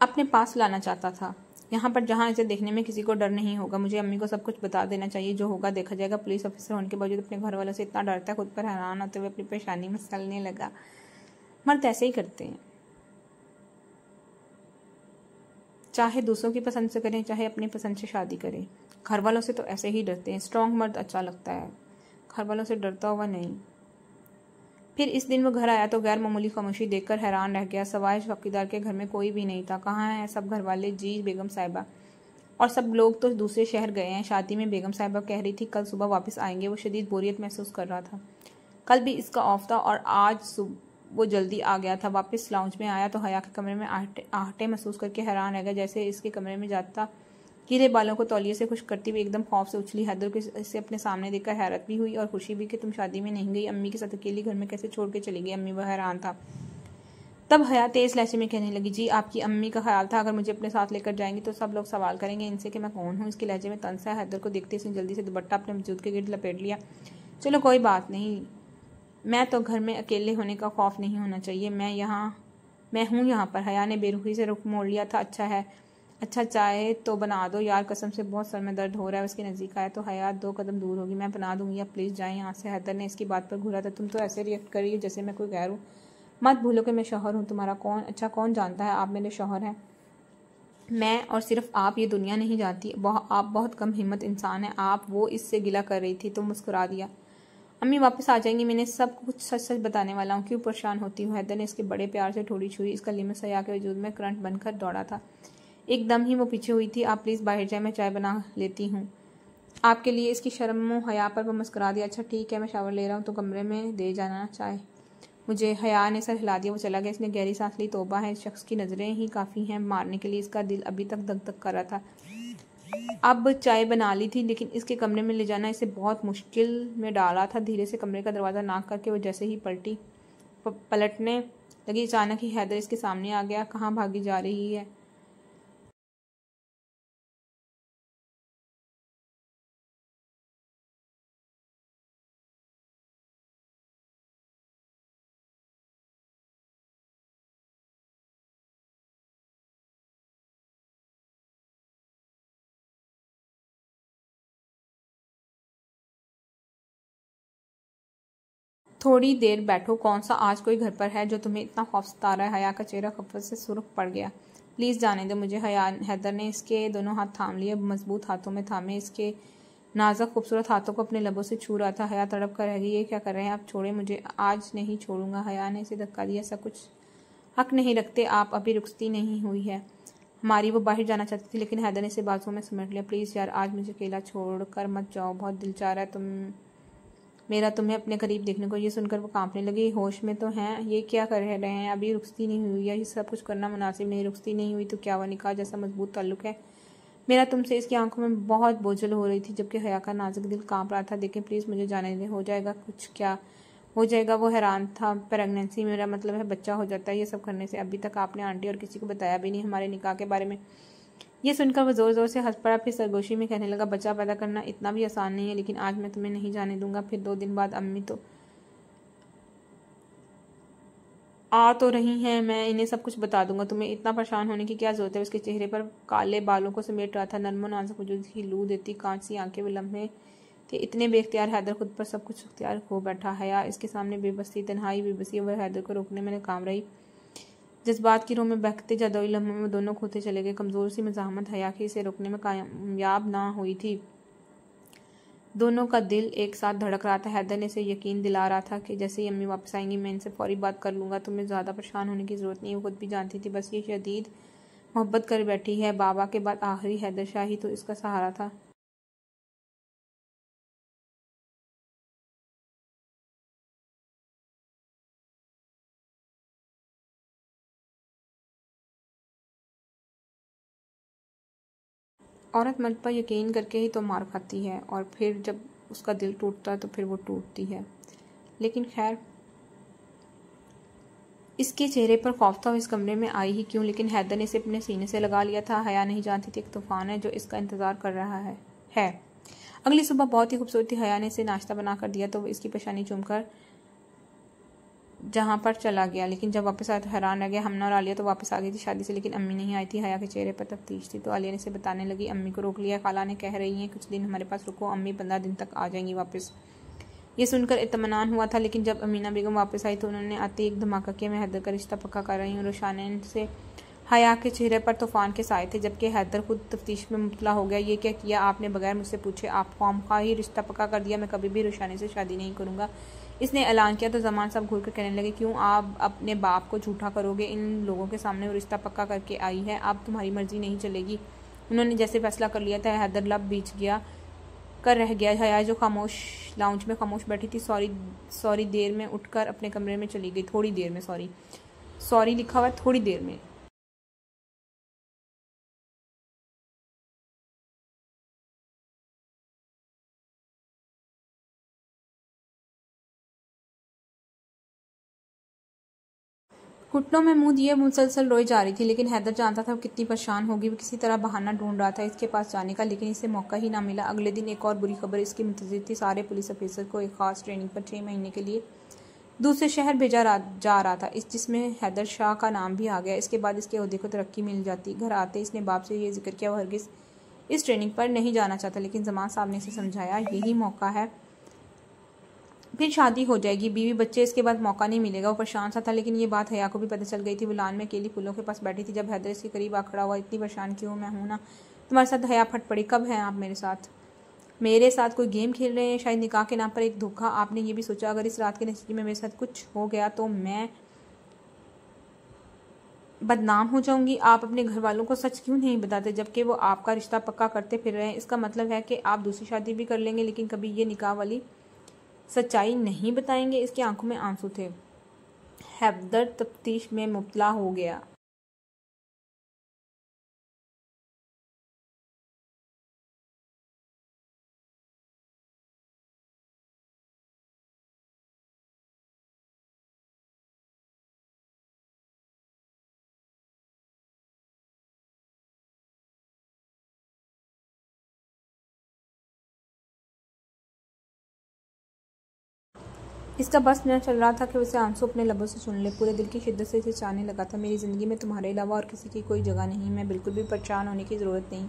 अपने पास लाना चाहता था, यहाँ पर जहाँ इसे देखने में किसी को डर नहीं होगा। मुझे अम्मी को सब कुछ बता देना चाहिए, जो होगा देखा जाएगा। पुलिस ऑफिसर होने के बावजूद अपने घर वालों से इतना डरता है। खुद पर हैरान होते हुए अपनी परेशानी में सलने लगा। मर्द ऐसे ही करते हैं, चाहे दूसरों की पसंद से करें, चाहे अपनी पसंद से शादी करें। घर वालों से तो ऐसे ही डरते हैं। स्ट्रॉन्ग मर्द अच्छा लगता है, घर वालों से डरता हुआ नहीं। फिर इस दिन वो घर आया तो गैर मामूली खामोशी देखकर हैरान रह गया। सवाए चौकीदार के घर में कोई भी नहीं था। कहाँ है सब घर वाले? जी बेगम साहिबा और सब लोग तो दूसरे शहर गए हैं शादी में। बेगम साहिबा कह रही थी कल सुबह वापस आएंगे। वो शदीद बोरियत महसूस कर रहा था। कल भी इसका ऑफ था और आज वो जल्दी आ गया था। वापस लाउंज में आया तो हया के कमरे में आहटे महसूस करके हैरान रह गया। जैसे इसके कमरे में जाता गिरे बालों को तौलिए से खुश करती हुई एकदम खौफ से उछली। हैदर को इसे अपने सामने देखकर हैरत भी हुई और खुशी भी कि तुम शादी में नहीं गई, अम्मी के साथ अकेली घर में कैसे छोड़ के चली गई? अम्मी वह हैरान था। तब हया तेज लहजे में कहने लगी, जी आपकी अम्मी का ख्याल था अगर मुझे अपने साथ लेकर जाएंगी तो सब लोग सवाल करेंगे इनसे कि मैं कौन हूँ। इसके लहजे में तंज है। हैदर को देखते इसने जल्दी से दुपट्टा अपने वजूद के गिर्द लपेट लिया। चलो कोई बात नहीं, मैं तो घर में अकेले होने का खौफ नहीं होना चाहिए। मैं हूँ यहाँ पर। हया ने बेरुखी से रुख मोड़ लिया था। अच्छा है, अच्छा चाहे तो बना दो यार, कसम से बहुत सर में दर्द हो रहा है। उसके नज़दीक आया तो हया 2 कदम दूर होगी। मैं बना दूंगी, आप प्लीज़ जाएं यहाँ से। हैदर ने इसकी बात पर घूरा था। तुम तो ऐसे रिएक्ट कर रही हो जैसे मैं कोई गैर हूँ। मत भूलो कि मैं शौहर हूँ तुम्हारा। कौन? अच्छा कौन जानता है आप मेरे शौहर हैं? मैं और सिर्फ आप, ये दुनिया नहीं जानती। आप बहुत कम हिम्मत इंसान हैं। आप वो इससे गिला कर रही थी तो मुस्कुरा दिया। अम्मी वापस आ जाएंगी, मैंने सब कुछ सच सच बताने वाला हूँ, क्यों परेशान होती हूँ? हैदर ने इसके बड़े प्यार से ठोड़ी छुई। इसका लिमस हया के वजूद में करंट बनकर दौड़ा था। एकदम ही वो पीछे हुई थी। आप प्लीज़ बाहर जाए, मैं चाय बना लेती हूँ आपके लिए। इसकी शर्म हया पर वो मुस्कुरा दिया। अच्छा ठीक है, मैं शावर ले रहा हूँ तो कमरे में दे जाना चाय मुझे। हया ने सर हिला दिया। वो चला गया। इसने गहरी सांस ली। तौबा है, इस शख्स की नज़रें ही काफ़ी हैं मारने के लिए। इसका दिल अभी तक धक धक कर रहा था। अब चाय बना ली थी, लेकिन इसके कमरे में ले जाना इसे बहुत मुश्किल में डाल रहा था। धीरे से कमरे का दरवाज़ा नाक करके वो जैसे ही पलटने लगी, अचानक ही हैदर इसके सामने आ गया। कहाँ भागी जा रही है? थोड़ी देर बैठो, कौन सा आज कोई घर पर है जो तुम्हें इतना खौफ सता रहा है? हया का चेहरा खफत से सुर्ख पड़ गया। प्लीज़ जाने दो मुझे। हैदर ने इसके दोनों हाथ थाम लिए, मजबूत हाथों में थामे इसके नाजुक खूबसूरत हाथों को अपने लबों से छू रहा था। हया तड़प कर रह गई, ये क्या कर रहे हैं आप? छोड़े मुझे, आज नहीं छोड़ूंगा। हया ने इसे धक्का दिया। ऐसा कुछ हक नहीं रखते आप, अभी रुखसती नहीं हुई है हमारी। वो बाहर जाना चाहती थी लेकिन हैदर ने इसे बाजुओं में समेट लिया। प्लीज़ यार, आज मुझे अकेला छोड़कर मत जाओ, बहुत दिल चाह रहा है मेरा तुम्हें अपने करीब देखने को। ये सुनकर वो कांपने लगी। होश में तो हैं? ये क्या कर रहे हैं? अभी रुखसती नहीं हुई है, ये सब कुछ करना मुनासिब नहीं। रुखसती नहीं हुई तो क्या हुआ? निकाह जैसा मजबूत ताल्लुक है मेरा तुमसे। इसकी आंखों में बहुत बोझल हो रही थी जबकि हया का नाजुक दिल कांप रहा था। देखें प्लीज़, मुझे जाने दें। हो जाएगा कुछ? क्या हो जाएगा? वो हैरान था। प्रेगनेंसी मेरा मतलब है बच्चा हो जाता है ये सब करने से। अभी तक आपने आंटी और किसी को बताया भी नहीं हमारे निकाह के बारे में। ये सुनकर वो जोर जोर से हंस पड़ा, फिर सरगोशी में कहने लगा, बच्चा पैदा करना इतना भी आसान नहीं है, लेकिन आज मैं तुम्हें नहीं जाने दूंगा। फिर 2 दिन बाद अम्मी तो आ तो रही हैं, मैं इन्हें सब कुछ बता दूंगा। तुम्हें इतना परेशान होने की क्या जरूरत है? उसके चेहरे पर काले बालों को समेट रहा था नर्मो नाजुक वजूद की लू देती कांच सी आंखें। वो लम्हे थे इतने बेख्तियार, हैदर खुद पर सब कुछ अख्तियार हो बैठा। हया इसके सामने बेबस थी, तन्हाई बेबसी। वह हैदर को रोकने में नाकाम रही। जज्बात की रोह में बहकते जादुई लम्हों में दोनों खोते चले गए। कमजोर सी मज़ाहमत हया की इसे रोकने में कामयाब ना हुई थी। दोनों का दिल एक साथ धड़क रहा था। हैदर ने इसे यकीन दिला रहा था कि जैसे ही अम्मी वापस आएंगी मैं इनसे फौरी बात कर लूँगा। तुम्हें ज़्यादा परेशान होने की ज़रूरत नहीं। वो खुद भी जानती थी, बस ये शदीद मोहब्बत कर बैठी है। बाबा के बाद आखिरी हैदर शाह ही तो इसका सहारा था। औरत मर्द पर यकीन करके ही तो मार खाती है, और फिर जब उसका दिल टूटता है तो फिर वो टूटती है। लेकिन खैर, इसके चेहरे पर खौफ था। इस कमरे में आई ही क्यों? लेकिन हैदर ने इसे अपने सीने से लगा लिया था। हया नहीं जानती थी एक तूफान है जो इसका इंतजार कर रहा है। अगली सुबह बहुत ही खूबसूरत थी। हया ने इसे नाश्ता बना कर दिया तो वो इसकी पेशानी चूमकर जहाँ पर चला गया, लेकिन जब वापस आया तो हैरान रह गया। हमना और आलिया तो वापस आ गई थी शादी से, लेकिन अम्मी नहीं आई थी। हया के चेहरे पर तफ्तीश थी तो आलिया ने इसे बताने लगी, अम्मी को रोक लिया, खाला ने कह रही हैं कुछ दिन हमारे पास रुको, अम्मी 15 दिन तक आ जाएंगी वापस। ये सुनकर इत्मीनान हुआ था, लेकिन जब अमीना बेगम वापस आई तो उन्होंने आते एक धमाका किया। मैं हैदर का रिश्ता पक्का कर रही हूँ। रोशानैन से हया के चेहरे पर तूफान के साए थे, जबकि हैदर खुद तफ्तीश में मुब्तला हो गया। ये क्या किया आपने? बगैर मुझसे पूछे आप खामखा ही रिश्ता पक्का कर दिया। मैं कभी भी रोशानी से शादी नहीं करूँगा, इसने ऐलान किया। तो जमान साहब घूर कर कहने लगे, क्यों आप अपने बाप को झूठा करोगे? इन लोगों के सामने वो रिश्ता पक्का करके आई है, अब तुम्हारी मर्जी नहीं चलेगी। उन्होंने जैसे फैसला कर लिया था। हैदर लब बीच गया कर रह गया। हया जो खामोश लाउंज में खामोश बैठी थी सॉरी देर में उठकर अपने कमरे में चली गई। थोड़ी देर में, सॉरी लिखा हुआ थोड़ी देर में। घुटनों में मुंह दिए मुसलसल रोई जा रही थी, लेकिन हैदर जानता था वो कितनी परेशान होगी। वो किसी तरह बहाना ढूंढ रहा था इसके पास जाने का, लेकिन इसे मौका ही ना मिला। अगले दिन एक और बुरी खबर इसकी मुंतज़िर थी। सारे पुलिस ऑफिसर को एक खास ट्रेनिंग पर 6 महीने के लिए दूसरे शहर भेजा जा रहा था, जिसमें हैदर शाह का नाम भी आ गया। इसके बाद इसके ओहदे को तरक्की मिल जाती। घर आते इसने बाप से ये जिक्र किया वो हरगिज़ इस ट्रेनिंग पर नहीं जाना चाहता, लेकिन जमान साहब ने इसे समझाया यही मौका है, फिर शादी हो जाएगी, बीवी बच्चे, इसके बाद मौका नहीं मिलेगा। वो परेशान सा था, लेकिन ये बात हया को भी पता चल गई थी। वो लान में अकेली फूलों के पास बैठी थी जब हैदर इसके करीब आ खड़ा हुआ। इतनी परेशान क्यों? मैं हूं ना तुम्हारे साथ। हया फट पड़ी, कब हैं आप मेरे साथ? मेरे साथ कोई गेम खेल रहे हैं? शायद निकाह के नाम पर एक धोखा। आपने ये भी सोचा अगर इस रात के नतीजे में मेरे साथ कुछ हो गया तो मैं बदनाम हो जाऊंगी? आप अपने घर वालों को सच क्यों नहीं बताते, जबकि वो आपका रिश्ता पक्का करते फिर रहे हैं? इसका मतलब है कि आप दूसरी शादी भी कर लेंगे, लेकिन कभी ये निकाह वाली सच्चाई नहीं बताएंगे। इसकी आंखों में आंसू थे। हैदर तफ्तीश में मुब्तला हो गया। इसका बस न चल रहा था कि उसे आंसू अपने लबों से सुन ले। पूरे दिल की शिद्दत से इसे चाहने लगा था। मेरी ज़िंदगी में तुम्हारे अलावा और किसी की कोई जगह नहीं। मैं बिल्कुल भी परेशान होने की ज़रूरत नहीं।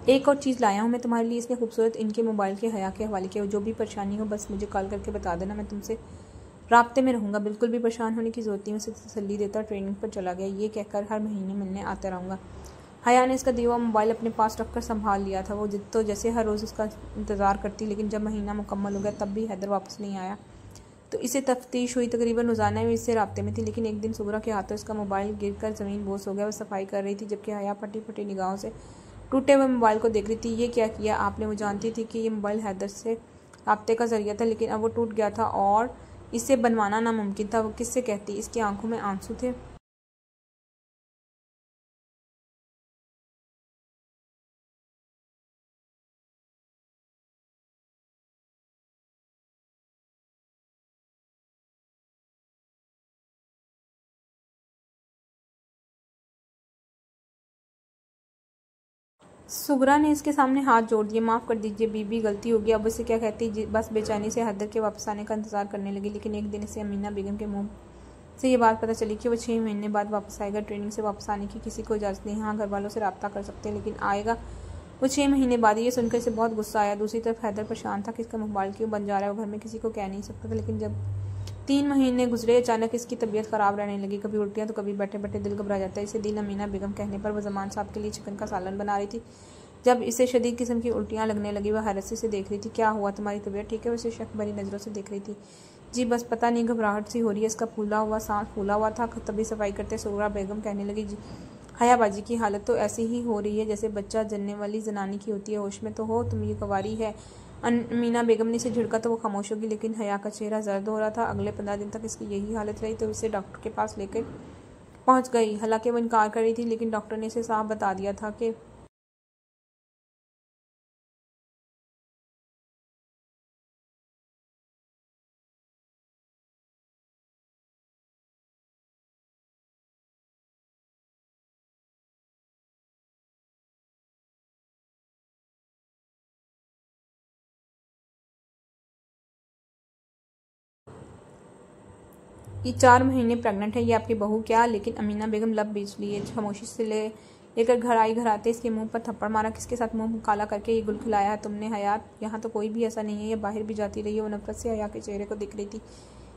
एक और चीज़ लाया हूँ मैं तुम्हारे लिए। इसने खूबसूरत इनके मोबाइल के हया के हवाले किया। जो भी परेशानी हो बस मुझे कॉल करके बता देना, मैं तुमसे राब्ते में रहूँगा, बिल्कुल भी परेशान होने की ज़रूरत नहीं। उसे तसल्ली देता ट्रेनिंग पर चला गया, ये कहकर हर महीने मिलने आता रहूँगा। हया ने इसका दिया हुआ मोबाइल अपने पास रखकर संभाल लिया था। वो तो जैसे हर रोज़ उसका इंतज़ार करती, लेकिन जब महीना मुकम्मल हो गया तब भी हैदर वापस नहीं आया तो इसे तफ्तीश हुई। तकरीबन रोज़ाना में इससे राब्ते में थी, लेकिन एक दिन सुगरा के हाथों इसका मोबाइल गिरकर ज़मीन बोस हो गया। वह सफाई कर रही थी, जबकि हया फटी फटी निगाहों से टूटे हुए मोबाइल को देख रही थी। ये क्या किया आपने? वो जानती थी कि ये मोबाइल हैदर से राब्ते का जरिया था, लेकिन अब वो टूट गया था और इसे बनवाना नामुमकिन था। वो किससे कहती? इसकी आंखों में आंसू थे। सुगरा ने इसके सामने हाथ जोड़ दिए। माफ़ कर दीजिए बीबी, गलती हो गई। अब उसे क्या कहती? बस बेचैनी से हैदर के वापस आने का इंतजार करने लगी। लेकिन एक दिन इसे अमीना बेगम के मुंह से ये बात पता चली कि वो 6 महीने बाद वापस आएगा। ट्रेनिंग से वापस आने की किसी को इजाज़त नहीं। हाँ, घर वालों से रब्ता कर सकते हैं, लेकिन आएगा वो 6 महीने बाद। ये सुनकर इसे बहुत गुस्सा आया। दूसरी तरफ हैदर परेशान था कि इसका मोबाइल क्यों बन जा रहा है। वो घर में किसी को कह नहीं सकता था। लेकिन जब 3 महीने गुजरे, अचानक इसकी तबीयत ख़राब रहने लगी। कभी उल्टियाँ तो कभी बैठे बैठे दिल घबरा जाता है। इसे दिन अमीना बेगम कहने पर वो जमान साहब के लिए चिकन का सालन बना रही थी। जब इसे शदीद किस्म की उल्टियाँ लगने लगी, वह हैरत से देख रही थी। क्या हुआ, तुम्हारी तबीयत ठीक है? वो इसे शक भरी नज़रों से देख रही थी। जी बस पता नहीं, घबराहट सी हो रही है। इसका फूला हुआ सांस फूला हुआ था। तभी सफाई करते सुगरा बेगम कहने लगी, जी हया बाजी की हालत तो ऐसी ही हो रही है जैसे बच्चा जनने वाली जनानी की होती है। होश में तो हो तुम, ये कवारी है। अमीना बेगम ने इसे झिड़का तो वो खामोश होगी, लेकिन हया का चेहरा जर्द हो रहा था। अगले 15 दिन तक इसकी यही हालत रही तो इसे डॉक्टर के पास लेकर पहुंच गई। हालांकि वो इनकार कर रही थी, लेकिन डॉक्टर ने इसे साफ बता दिया था कि ये 4 महीने प्रेग्नेंट है, ये आपकी बहू क्या? लेकिन अमीना बेगम लब बीच लिए खामोशी से लेकर घर आई। घर आते इसके मुंह पर थप्पड़ मारा। किसके साथ मुंह काला करके ये गुल खिलाया है तुमने हयात? यहाँ तो कोई भी ऐसा नहीं है। ये बाहर भी जाती रही है। वो नफरत से हया के चेहरे को देख रही थी,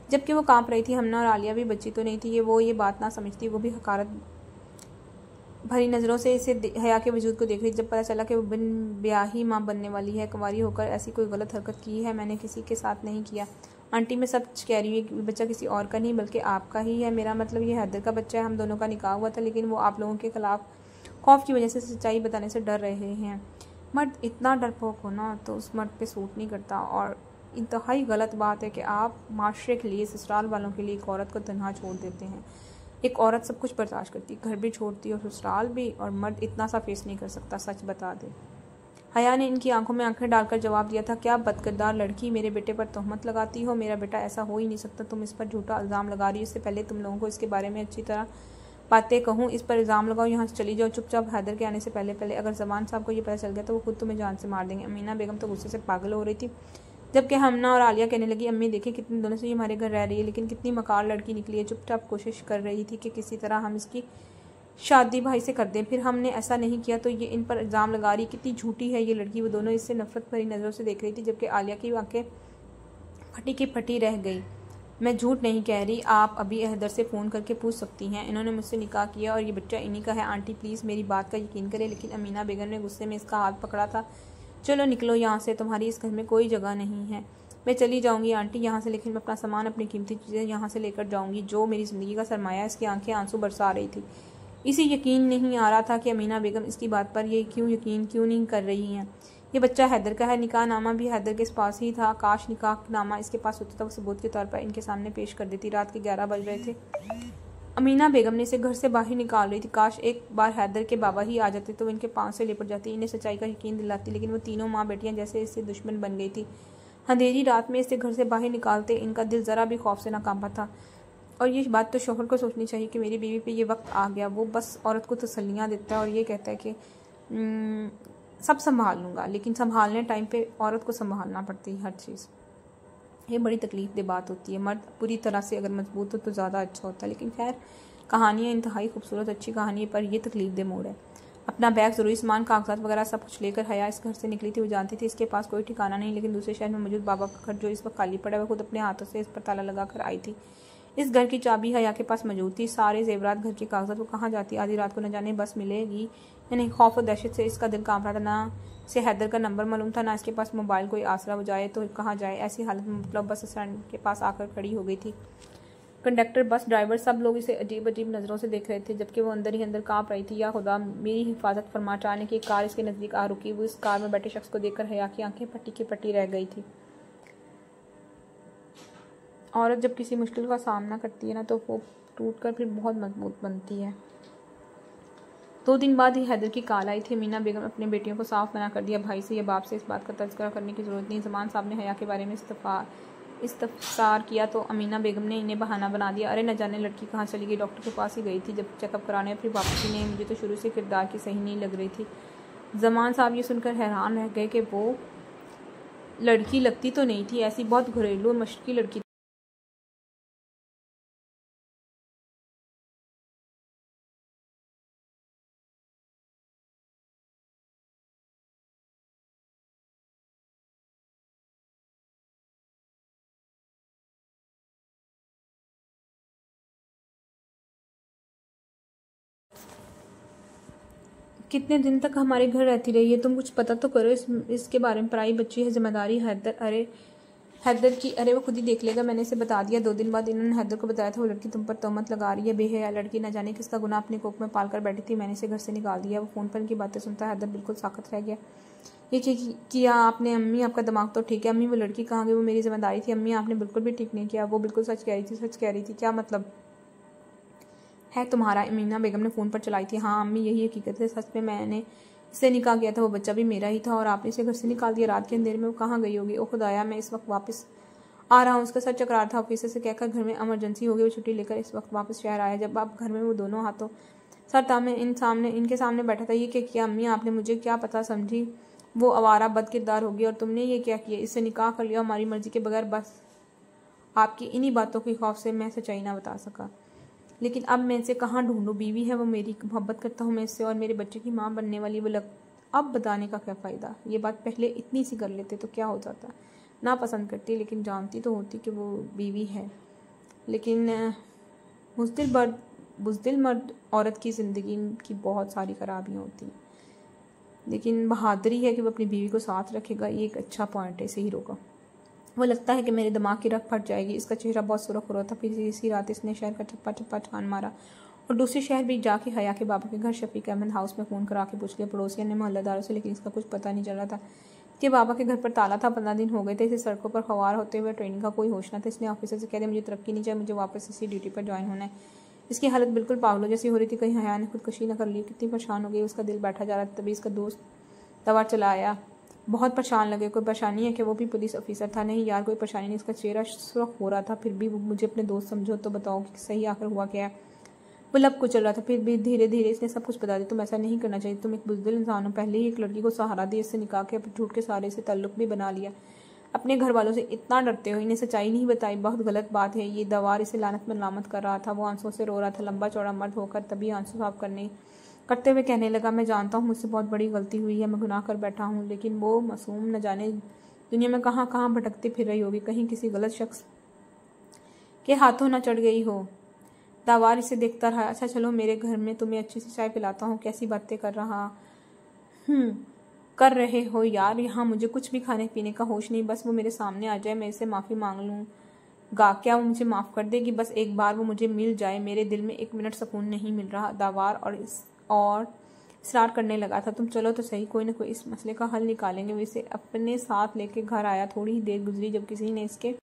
जबकि वो कांप रही थी। हमना और आलिया भी बच्ची तो नहीं थी। ये बात ना समझती। वो भी हकारत भरी नज़रों से इसे हया के वजूद को देख रही। जब पता चला कि वो बिन ब्याही माँ बनने वाली है, कुंवारी होकर ऐसी कोई गलत हरकत की है, मैंने किसी के साथ नहीं किया। आंटी मैं सच कह रही हूँ, बच्चा किसी और का नहीं बल्कि आपका ही है। मेरा मतलब ये हैदर का बच्चा है। हम दोनों का निकाह हुआ था, लेकिन वो आप लोगों के खिलाफ खौफ की वजह से सच्चाई बताने से डर रहे हैं। मर्द इतना डरपोक हो ना तो उस मर्द पे सूट नहीं करता। और इंतहाई गलत बात है कि आप माशरे के लिए, ससुराल वालों के लिए एक औरत को तन्हा छोड़ देते हैं। एक औरत सब कुछ बर्दाश्त करती, घर भी छोड़ती और ससुराल भी, और मर्द इतना सा फेस नहीं कर सकता। सच बता दे। हया ने इनकी आंखों में आंखें डालकर जवाब दिया था, क्या बदकिरदार लड़की, मेरे बेटे पर तोहमत लगाती हो? मेरा बेटा ऐसा हो ही नहीं सकता। तुम इस पर झूठा इल्ज़ाम लगा रही हो। इससे पहले तुम लोगों को इसके बारे में अच्छी तरह बातें कहूँ, इस पर इल्ज़ाम लगाओ, यहाँ से चली जाओ चुपचाप। हैदर के आने से पहले पहले अगर जमान साहब को ये पता चल गया तो वो खुद तुम्हें जान से मार देंगे। अमीना बेगम तो गुस्से से पागल हो रही थी, जबकि हमना और आलिया कहने लगी, अम्मी देखिए कितने दिनों से ये हमारे घर रह रही है, लेकिन कितनी मकार लड़की निकली है। चुपचाप कोशिश कर रही थी कि किसी तरह हम इसकी शादी भाई से कर दें, फिर हमने ऐसा नहीं किया तो ये इन पर इल्ज़ाम लगा रही। कितनी झूठी है ये लड़की। वो दोनों इससे नफरत भरी नज़रों से देख रही थी, जबकि आलिया की आंखें फटी की फटी रह गई। मैं झूठ नहीं कह रही, आप अभी हैदर से फ़ोन करके पूछ सकती हैं। इन्होंने मुझसे निकाह किया और ये बच्चा इन्हीं का है। आंटी प्लीज़ मेरी बात का यकीन करें। लेकिन अमीना बेगम ने गुस्से में इसका हाथ पकड़ा था। चलो निकलो यहाँ से, तुम्हारी इस घर में कोई जगह नहीं है। मैं चली जाऊँगी आंटी यहाँ से, लेकिन मैं अपना सामान, अपनी कीमती चीज़ें यहाँ से लेकर जाऊँगी, जो मेरी ज़िंदगी का सरमाया है। इसकी आंखें आंसू बरसा रही थी। इसे यकीन नहीं आ रहा था कि अमीना बेगम इसकी बात पर ये यकीन क्यों नहीं कर रही हैं। ये बच्चा हैदर का है। निकाह नामा भी हैदर के पास ही था। काश निकाह नामा इसके पास होता तो सबूत के तौर पर इनके सामने पेश कर देती। रात के 11 बज रहे थे। अमीना बेगम ने इसे घर से बाहर निकाल रही थी। काश एक बार हैदर के बाबा ही आ जाते तो इनके पांव से लिपट जाती, इन्हें सच्चाई का यकीन दिलाती, लेकिन वो तीनों माँ बेटियां जैसे इससे दुश्मन बन गई थी। अंधेरी रात में इसे घर से बाहर निकालते इनका दिल ज़रा भी खौफ से ना कांपा था। और ये बात तो शोहर को सोचनी चाहिए कि मेरी बीवी पे ये वक्त आ गया। वो बस औरत को तसल्लियाँ देता है और ये कहता है कि सब संभाल लूँगा, लेकिन संभालने टाइम पे औरत को संभालना पड़ती है हर चीज़। ये बड़ी तकलीफ दे बात होती है। मर्द पूरी तरह से अगर मजबूत हो तो ज़्यादा अच्छा होता है। लेकिन खैर, कहानियाँ इंतहाई खूबसूरत अच्छी कहानी है, पर यह तकलीफ दे मोड़ है। अब अपना बैग, ज़रूरी सामान, कागजात वगैरह सब कुछ लेकर हया इस घर से निकली थी। वो जानती थी इसके पास कोई ठिकाना नहीं, लेकिन दूसरे शहर में मौजूद बाबा का घर जो इस वक्त खाली पड़ा है, वह खुद अपने हाथों से इस पर ताला लगा कर आई थी। इस घर की चाबी हया के पास मौजूद थी। सारे जेवरात, घर के कागजात, वो कहाँ जाती, आधी रात को न जाने बस मिलेगी या नहीं। खौफ और दहशत से इसका दिल कांप रहा था। ना से हैदर का नंबर मालूम था, ना इसके पास मोबाइल। कोई आसरा बजाए तो कहाँ जाए। ऐसी हालत में मतलब बस स्टैंड के पास आकर खड़ी हो गई थी। कंडक्टर, बस ड्राइवर, सब लोग इसे अजीब अजीब नज़रों से देख रहे थे, जबकि वो अंदर ही अंदर कांप रही थी। या खुदा, मेरी हिफाजत फरमा। अचानक एक कार इसके नज़दीक आ रुकी। वो इस कार में बैठे शख्स को देखकर हया की आंखें पट्टी की पट्टी रह गई थी। औरत जब किसी मुश्किल का सामना करती है ना, तो वो टूट कर फिर बहुत मजबूत बनती है। 2 दिन बाद ही हैदर की कॉल आई थी। अमीना बेगम ने अपने बेटियों को साफ मना कर दिया, भाई से या बाप से इस बात का तज़किरा करने की ज़रूरत नहीं। ज़मान साहब ने हया के बारे में इस्तफसार किया तो अमीना बेगम ने इन्हें बहाना बना दिया। अरे न जाने लड़की कहाँ चली गई, डॉक्टर के पास ही गई थी जब चेकअप कराने, फिर वापस ही नहीं। मुझे तो शुरू से किरदार की सही नहीं लग रही थी। ज़मान साहब ये सुनकर हैरान रह गए कि वो लड़की लगती तो नहीं थी, ऐसी बहुत घरेलू और मशक़ी लड़की। कितने दिन तक हमारे घर रहती रही है, तुम कुछ पता तो करो इसके बारे में। पराई बच्ची है, जिम्मेदारी हैदर। अरे हैदर की, अरे वो खुद ही देख लेगा, मैंने इसे बता दिया। 2 दिन बाद इन्होंने हैदर को बताया था वो लड़की तुम पर तोहमत लगा रही है। बेहया लड़की, न जाने किसका गुनाह अपने कोख में पाल कर बैठी थी। मैंने इसे घर से निकाल दिया। वो फ़ोन पर इनकी बातें सुनता हैदर बिल्कुल साकत रह गया। ये किया आपने अम्मी? आपका दिमाग तो ठीक है अम्मी? वो लड़की कहाँ गई? वो मेरी जिम्मेदारी थी अम्मी। आपने बिल्कुल भी ठीक नहीं किया। वो बिल्कुल सच कह रही थी, सच कह रही थी। क्या मतलब है तुम्हारा? अमीना बेगम ने फ़ोन पर चलाई थी। हाँ अम्मी, यही हकीकत है। सच में मैंने इससे निकाह किया था, वो बच्चा भी मेरा ही था, और आपने इसे घर से निकाल दिया रात के अंधेरे में। वो कहाँ गई होगी? ओ खुदाया, मैं इस वक्त वापस आ रहा हूँ। उसका सच इकरार था। ऑफिसर से कहकर घर में इमरजेंसी हो गई, वो छुट्टी लेकर इस वक्त वापस शहर आया। जब आप घर में वो दोनों हाथों सर तामे इनके सामने बैठा था। ये क्या किया अम्मी आपने? मुझे क्या पता समझी वो आवारा बद किरदार होगी, और तुमने ये क्या किया? इससे निकाह कर लिया हमारी मर्जी के बगैर। बस आपकी इन्हीं बातों के खौफ से मैं सच्चाई ना बता सका। लेकिन अब मैं इसे कहाँ ढूंढूं? बीवी है वो मेरी, मोहब्बत करता हूँ मैं इससे, और मेरे बच्चे की माँ बनने वाली वो अब बताने का क्या फ़ायदा? ये बात पहले इतनी सी कर लेते तो क्या हो जाता। ना पसंद करती, लेकिन जानती तो होती कि वो बीवी है। लेकिन बुज़दिल मर्द औरत की ज़िंदगी की बहुत सारी खराबियाँ होती हैं, लेकिन बहादुरी है कि वो अपनी बीवी को साथ रखेगा। ये एक अच्छा पॉइंट है इस हीरो का। वो लगता है कि मेरे दिमाग की रख फट जाएगी। इसका चेहरा बहुत सुरख हो रहा था। फिर इसी रात इसने शहर का चप्पा चप्पा छान मारा और दूसरे शहर भी जाके हया के बाबा के घर शफीक अहमद हाउस में फ़ोन करा के पूछ लिया पड़ोसियों ने, मोहल्लेदारों से, लेकिन इसका कुछ पता नहीं चल रहा था कि बाबा के घर पर ताला था। 15 दिन हो गए थे इसे सड़कों पर खवार होते हुए। ट्रेनिंग का कोई होश ना था। इसने ऑफिसर से कह दिया मुझे तरक्की नहीं चाहिए, मुझे वापस इसी ड्यूटी पर ज्वाइन होना है। इसकी हालत बिल्कुल पागलों जैसी हो रही थी। कहीं हया ने खुदकुशी न कर ली। कितनी परेशान हो गई। उसका दिल बैठा जा रहा था। तभी इसका दोस्त दवा चला आया। बहुत परेशान लगे। कोई परेशानी है कि? वो भी पुलिस ऑफिसर था। नहीं यार कोई परेशानी नहीं। इसका चेहरा सुर्ख हो रहा था। फिर भी मुझे अपने दोस्त समझो तो बताओ कि सही आखिर हुआ क्या है। वो लब कुचल रहा था। फिर भी धीरे धीरे इसने सब कुछ बता दिया। तुम ऐसा नहीं करना चाहिए, तुम एक बुज़दिल इंसान हो। पहले ही एक लड़की को सहारा दिया, इससे निकाह के झूठ के सहारे से ताल्लुक भी बना लिया। अपने घर वालों से इतना डरते हो, इन्हें सच्चाई नहीं बताई। बहुत गलत बात है ये। दवार इसे लानत में लामत कर रहा था। वो आंसुओं से रो रहा था, लंबा चौड़ा मर्द होकर। तभी आंसू साफ करते हुए कहने लगा, मैं जानता हूँ मुझसे बहुत बड़ी गलती हुई है, मैं गुनाह कर बैठा हूँ, लेकिन वो मासूम न जाने दुनिया में कहाँ कहाँ भटकती फिर रही होगी, कहीं किसी गलत शख्स के हाथों न चढ़ गई हो। दावार इसे देखता रहा। अच्छा चलो मेरे घर में तुम्हें अच्छी सी चाय पिलाता हूँ। कैसी बातें कर रहे हो यार, यहाँ मुझे कुछ भी खाने पीने का होश नहीं। बस वो मेरे सामने आ जाए, मैं इससे माफ़ी मांग लूँगा, क्या वो मुझे माफ़ कर देगी? बस एक बार वो मुझे मिल जाए। मेरे दिल में 1 मिनट सुकून नहीं मिल रहा। दावार और इसरार करने लगा था। तुम चलो तो सही, कोई ना कोई इस मसले का हल निकालेंगे। वो इसे अपने साथ लेके घर आया। थोड़ी ही देर गुजरी जब किसी ने इसके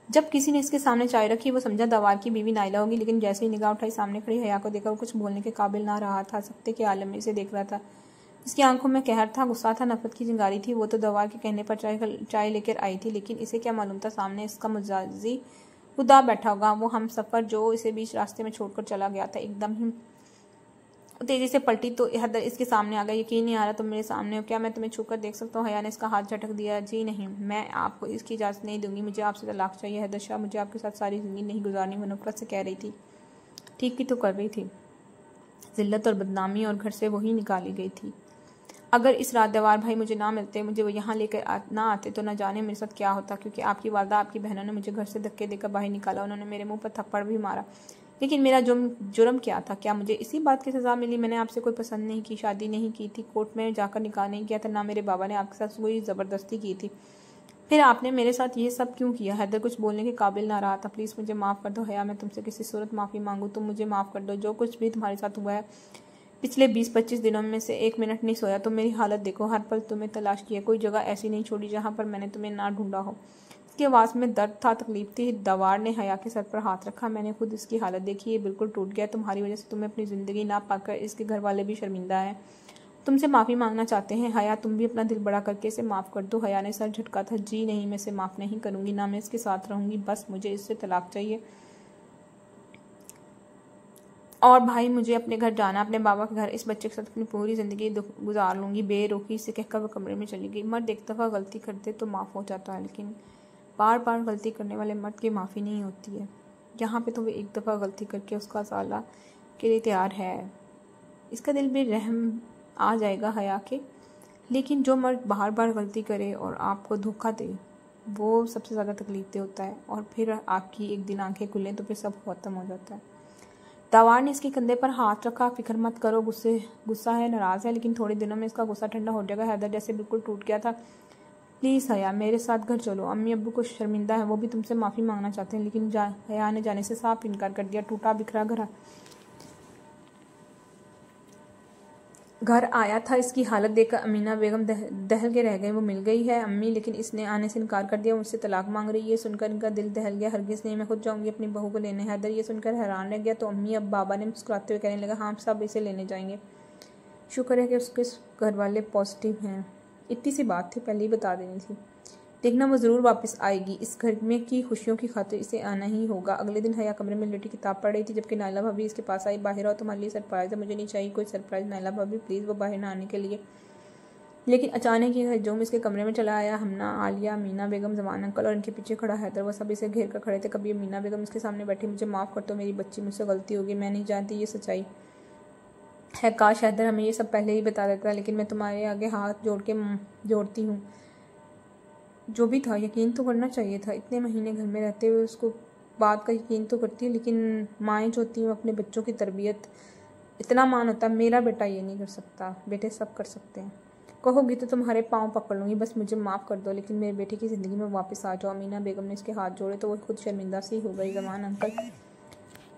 जब किसी ने इसके सामने चाय रखी, वो समझा दवार की बीवी नाइला होगी, लेकिन जैसे ही निगाह उठाई सामने खड़ी हया को देखा, वो कुछ बोलने के काबिल ना रहा था। सख्ते के आलम में इसे देख रहा था। इसकी आंखों में कहर था, गुस्सा था, नफरत की चिंगारी थी। वो तो दवार के कहने पर चाय लेकर आई थी, लेकिन इसे क्या मालूम था सामने इसका मुजाजी खुदा बैठा होगा। वो हम सफ़र जो इसे बीच रास्ते में छोड़कर चला गया था एकदम ही तेजी से पलटी तो हैदर इसके सामने आ गया। यकीन नहीं आ रहा तुम मेरे सामने हो, क्या मैं तुम्हें छूकर देख सकता हूँ? हया ने इसका हाथ झटक दिया। जी नहीं, मैं आपको इसकी इजाज़त नहीं दूंगी, मुझे आपसे तलाक चाहिए। हैदर शाह, मुझे आपके साथ सारी जिंदगी नहीं गुजारनी, वो नफरत से कह रही थी। ठीक ही तो कर रही थी, जिल्लत और बदनामी और घर से वही निकाली गई थी। अगर इस रात दवार भाई मुझे ना मिलते, मुझे वो यहाँ लेकर ना आते तो न जाने मेरे साथ क्या होता, क्योंकि आपकी वालदा आपकी बहनों ने मुझे घर से धक्के देकर बाहर निकाला। उन्होंने मेरे मुंह पर थप्पड़ भी मारा, लेकिन मेरा जुर्म क्या था? क्या मुझे इसी बात की सज़ा मिली? मैंने आपसे कोई पसंद नहीं की, शादी नहीं की थी, कोर्ट में जाकर निकाह नहीं किया था, ना मेरे बाबा ने आपके साथ कोई ज़बरदस्ती की थी। फिर आपने मेरे साथ ये सब क्यों किया? हैदर कुछ बोलने के काबिल ना रहा था। प्लीज़ मुझे माफ़ कर दो हया, मैं तुमसे किसी सूरत माफ़ी मांगू, तुम मुझे माफ़ कर दो। जो कुछ भी तुम्हारे साथ हुआ है पिछले 20-25 दिनों में से एक मिनट नहीं सोया। तुम मेरी हालत देखो, हर पल तुम्हें तलाश किया, कोई जगह ऐसी नहीं छोड़ी जहाँ पर मैंने तुम्हें ना ढूंढा हो। इसकी आवाज़ में दर्द था, तकलीफ थी। दवार ने हया के सर पर हाथ रखा। मैंने खुद इसकी हालत देखी, ये बिल्कुल टूट गया। तुम्हारी वजह से तुम्हें अपनी ज़िंदगी ना पाकर इसके घर वाले भी शर्मिंदा हैं, तुमसे माफ़ी मांगना चाहते हैं। हया, तुम भी अपना दिल बड़ा करके इसे माफ़ कर दो। हया ने सर झटका था। जी नहीं, मैं इसे माफ़ नहीं करूँगी, ना मैं इसके साथ रहूँगी, बस मुझे इससे तलाक चाहिए। और भाई, मुझे अपने घर जाना, अपने बाबा के घर, इस बच्चे के साथ अपनी पूरी ज़िंदगी गुजार लूँगी। बेरुखी से कहकर वह कमरे में चली गई। मर्द एक दफ़ा गलती करते तो माफ़ हो जाता है, लेकिन बार बार गलती करने वाले मर्द की माफ़ी नहीं होती है। यहाँ पे तो वो एक दफ़ा गलती करके उसका साला के लिए तैयार है। इसका दिल भी रहम आ जाएगा हया के। लेकिन जो मर्द बार बार गलती करे और आपको धोखा दे, वो सबसे ज़्यादा तकलीफ दे होता है। और फिर आपकी एक दिन आंखें खुलें तो फिर सब ख़त्म हो जाता है। दवार ने इसके कंधे पर हाथ रखा। फिक्र मत करो, गुस्सा है, नाराज़ है, लेकिन थोड़े दिनों में इसका गुस्सा ठंडा हो जाएगा। हैदर जैसे बिल्कुल टूट गया था। प्लीज़ हया, मेरे साथ घर चलो। अम्मी अब्बू को शर्मिंदा है, वो भी तुमसे माफ़ी मांगना चाहते हैं, लेकिन हया ने जाने से साफ इनकार कर दिया। टूटा बिखरा घर आया था। इसकी हालत देखकर अमीना बेगम दहल के रह गए। वो मिल गई है अम्मी, लेकिन इसने आने से इनकार कर दिया, मुझसे तलाक मांग रही है। सुनकर इनका दिल दहल गया। हरगिज़ नहीं, मैं खुद जाऊंगी अपनी बहू को लेने। हैदर ये सुनकर हैरान रह गया। तो अम्मी अब बाबा ने मुस्कुराते हुए कहने लगा, हाँ सब इसे लेने जाएंगे। शुक्र है कि उसके घर वाले पॉजिटिव हैं। इतनी सी बात थी, पहले ही बता देनी थी। देखना, वो ज़रूर वापस आएगी। इस घर में की खुशियों की खातिर इसे आना ही होगा। अगले दिन हया कमरे में लेटी किताब पढ़ रही थी, जबकि नायला भाभी इसके पास आई। बाहर आओ, तुम्हारे लिए सरप्राइज़ है। मुझे नहीं चाहिए कोई सरप्राइज़ नायला भाभी, प्लीज़। वो बाहर ना आने के लिए, लेकिन अचानक ये हजूम इसके कमरे में चला आया। हमना, आलिया, मीना बेगम, जमान अंकल और इनके पीछे खड़ा हैदर, वो सब इसे घेर कर खड़े थे। कभी मीना बेगम इसके सामने बैठी, मुझे माफ़ कर दो मेरी बच्ची, मुझसे गलती होगी, मैं नहीं जानती ये सच्चाई है। काश हैदर हमें ये सब पहले ही बता देता, लेकिन मैं तुम्हारे आगे हाथ जोड़ती हूँ। जो भी था, यकीन तो करना चाहिए था। इतने महीने घर में रहते हुए उसको बात का यकीन तो करती है, लेकिन माएँ जो होती हैं अपने बच्चों की तरबियत इतना मान होता है। मेरा बेटा ये नहीं कर सकता, बेटे सब कर सकते हैं। कहोगी तो तुम्हारे पाँव पकड़ लूँगी, बस मुझे माफ़ कर दो, लेकिन मेरे बेटे की ज़िंदगी में वापस आ जाओ। अमीना बेगम ने इसके हाथ जोड़े तो वो खुद शर्मिंदा सी हो गई। जमान अंकल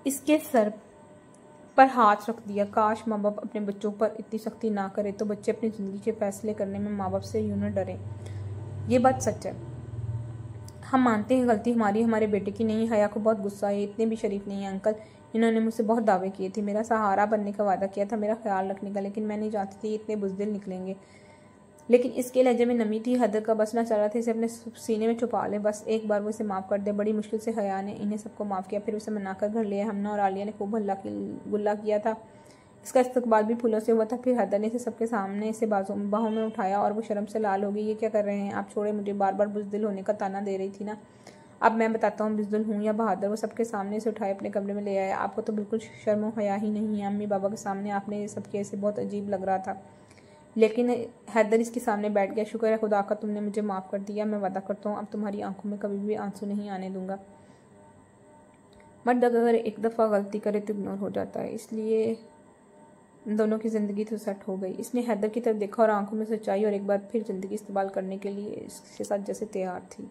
इसके सर पर हाथ रख दिया। काश माँ बाप अपने बच्चों पर इतनी सख्ती ना करे, तो बच्चे अपनी ज़िंदगी के फैसले करने में माँ बाप से यूँ न डरें। ये बात सच है। हम मानते हैं गलती हमारी, हमारे बेटे की नहीं। हया को बहुत गुस्सा है, इतने भी शरीफ नहीं है अंकल। इन्होंने मुझसे बहुत दावे किए थे, मेरा सहारा बनने का वादा किया था, मेरा ख्याल रखने का, लेकिन मैं नहीं जानती थी इतने बुज़दिल निकलेंगे। लेकिन इसके लहजे में नमी थी। हैदर का बस ना चल रहा था इसे अपने सीने में छुपा ले, बस एक बार वो इसे माफ़ कर दे। बड़ी मुश्किल से हया ने इन्हें सबको माफ़ किया, फिर उसे मनाकर घर लिया। हमना और आलिया ने खूब गुल्ला किया था। इसका इस्तकबाल भी फूलों से हुआ था। फिर हैदर ने इसे सबके सामने इसे बाहों में उठाया और वो शर्म से लाल हो गई। ये क्या कर रहे हैं आप? छोड़े मुझे, बार बार बुज़दिल होने का ताना दे रही थी ना। अब मैं बताता हूँ बुज़दिल हूँ या बहादुर। वो सबके सामने इसे उठाए अपने कमरे में ले आया। आपको तो बिल्कुल शर्म हया ही नहीं है। अम्मी बाबा के सामने आपने ये सब किया, इसे बहुत अजीब लग रहा था, लेकिन हैदर इसके सामने बैठ गया। शुक्र है खुदा का, तुमने मुझे माफ़ कर दिया। मैं वादा करता हूँ अब तुम्हारी आंखों में कभी भी आंसू नहीं आने दूंगा। मर्द अगर एक दफ़ा गलती करे तो इग्नोर हो जाता है, इसलिए दोनों की ज़िंदगी तो सेट हो गई। इसने हैदर की तरफ देखा और आंखों में सच्चाई और एक बार फिर ज़िंदगी इस्तेमाल करने के लिए इसके साथ जैसे तैयार थी।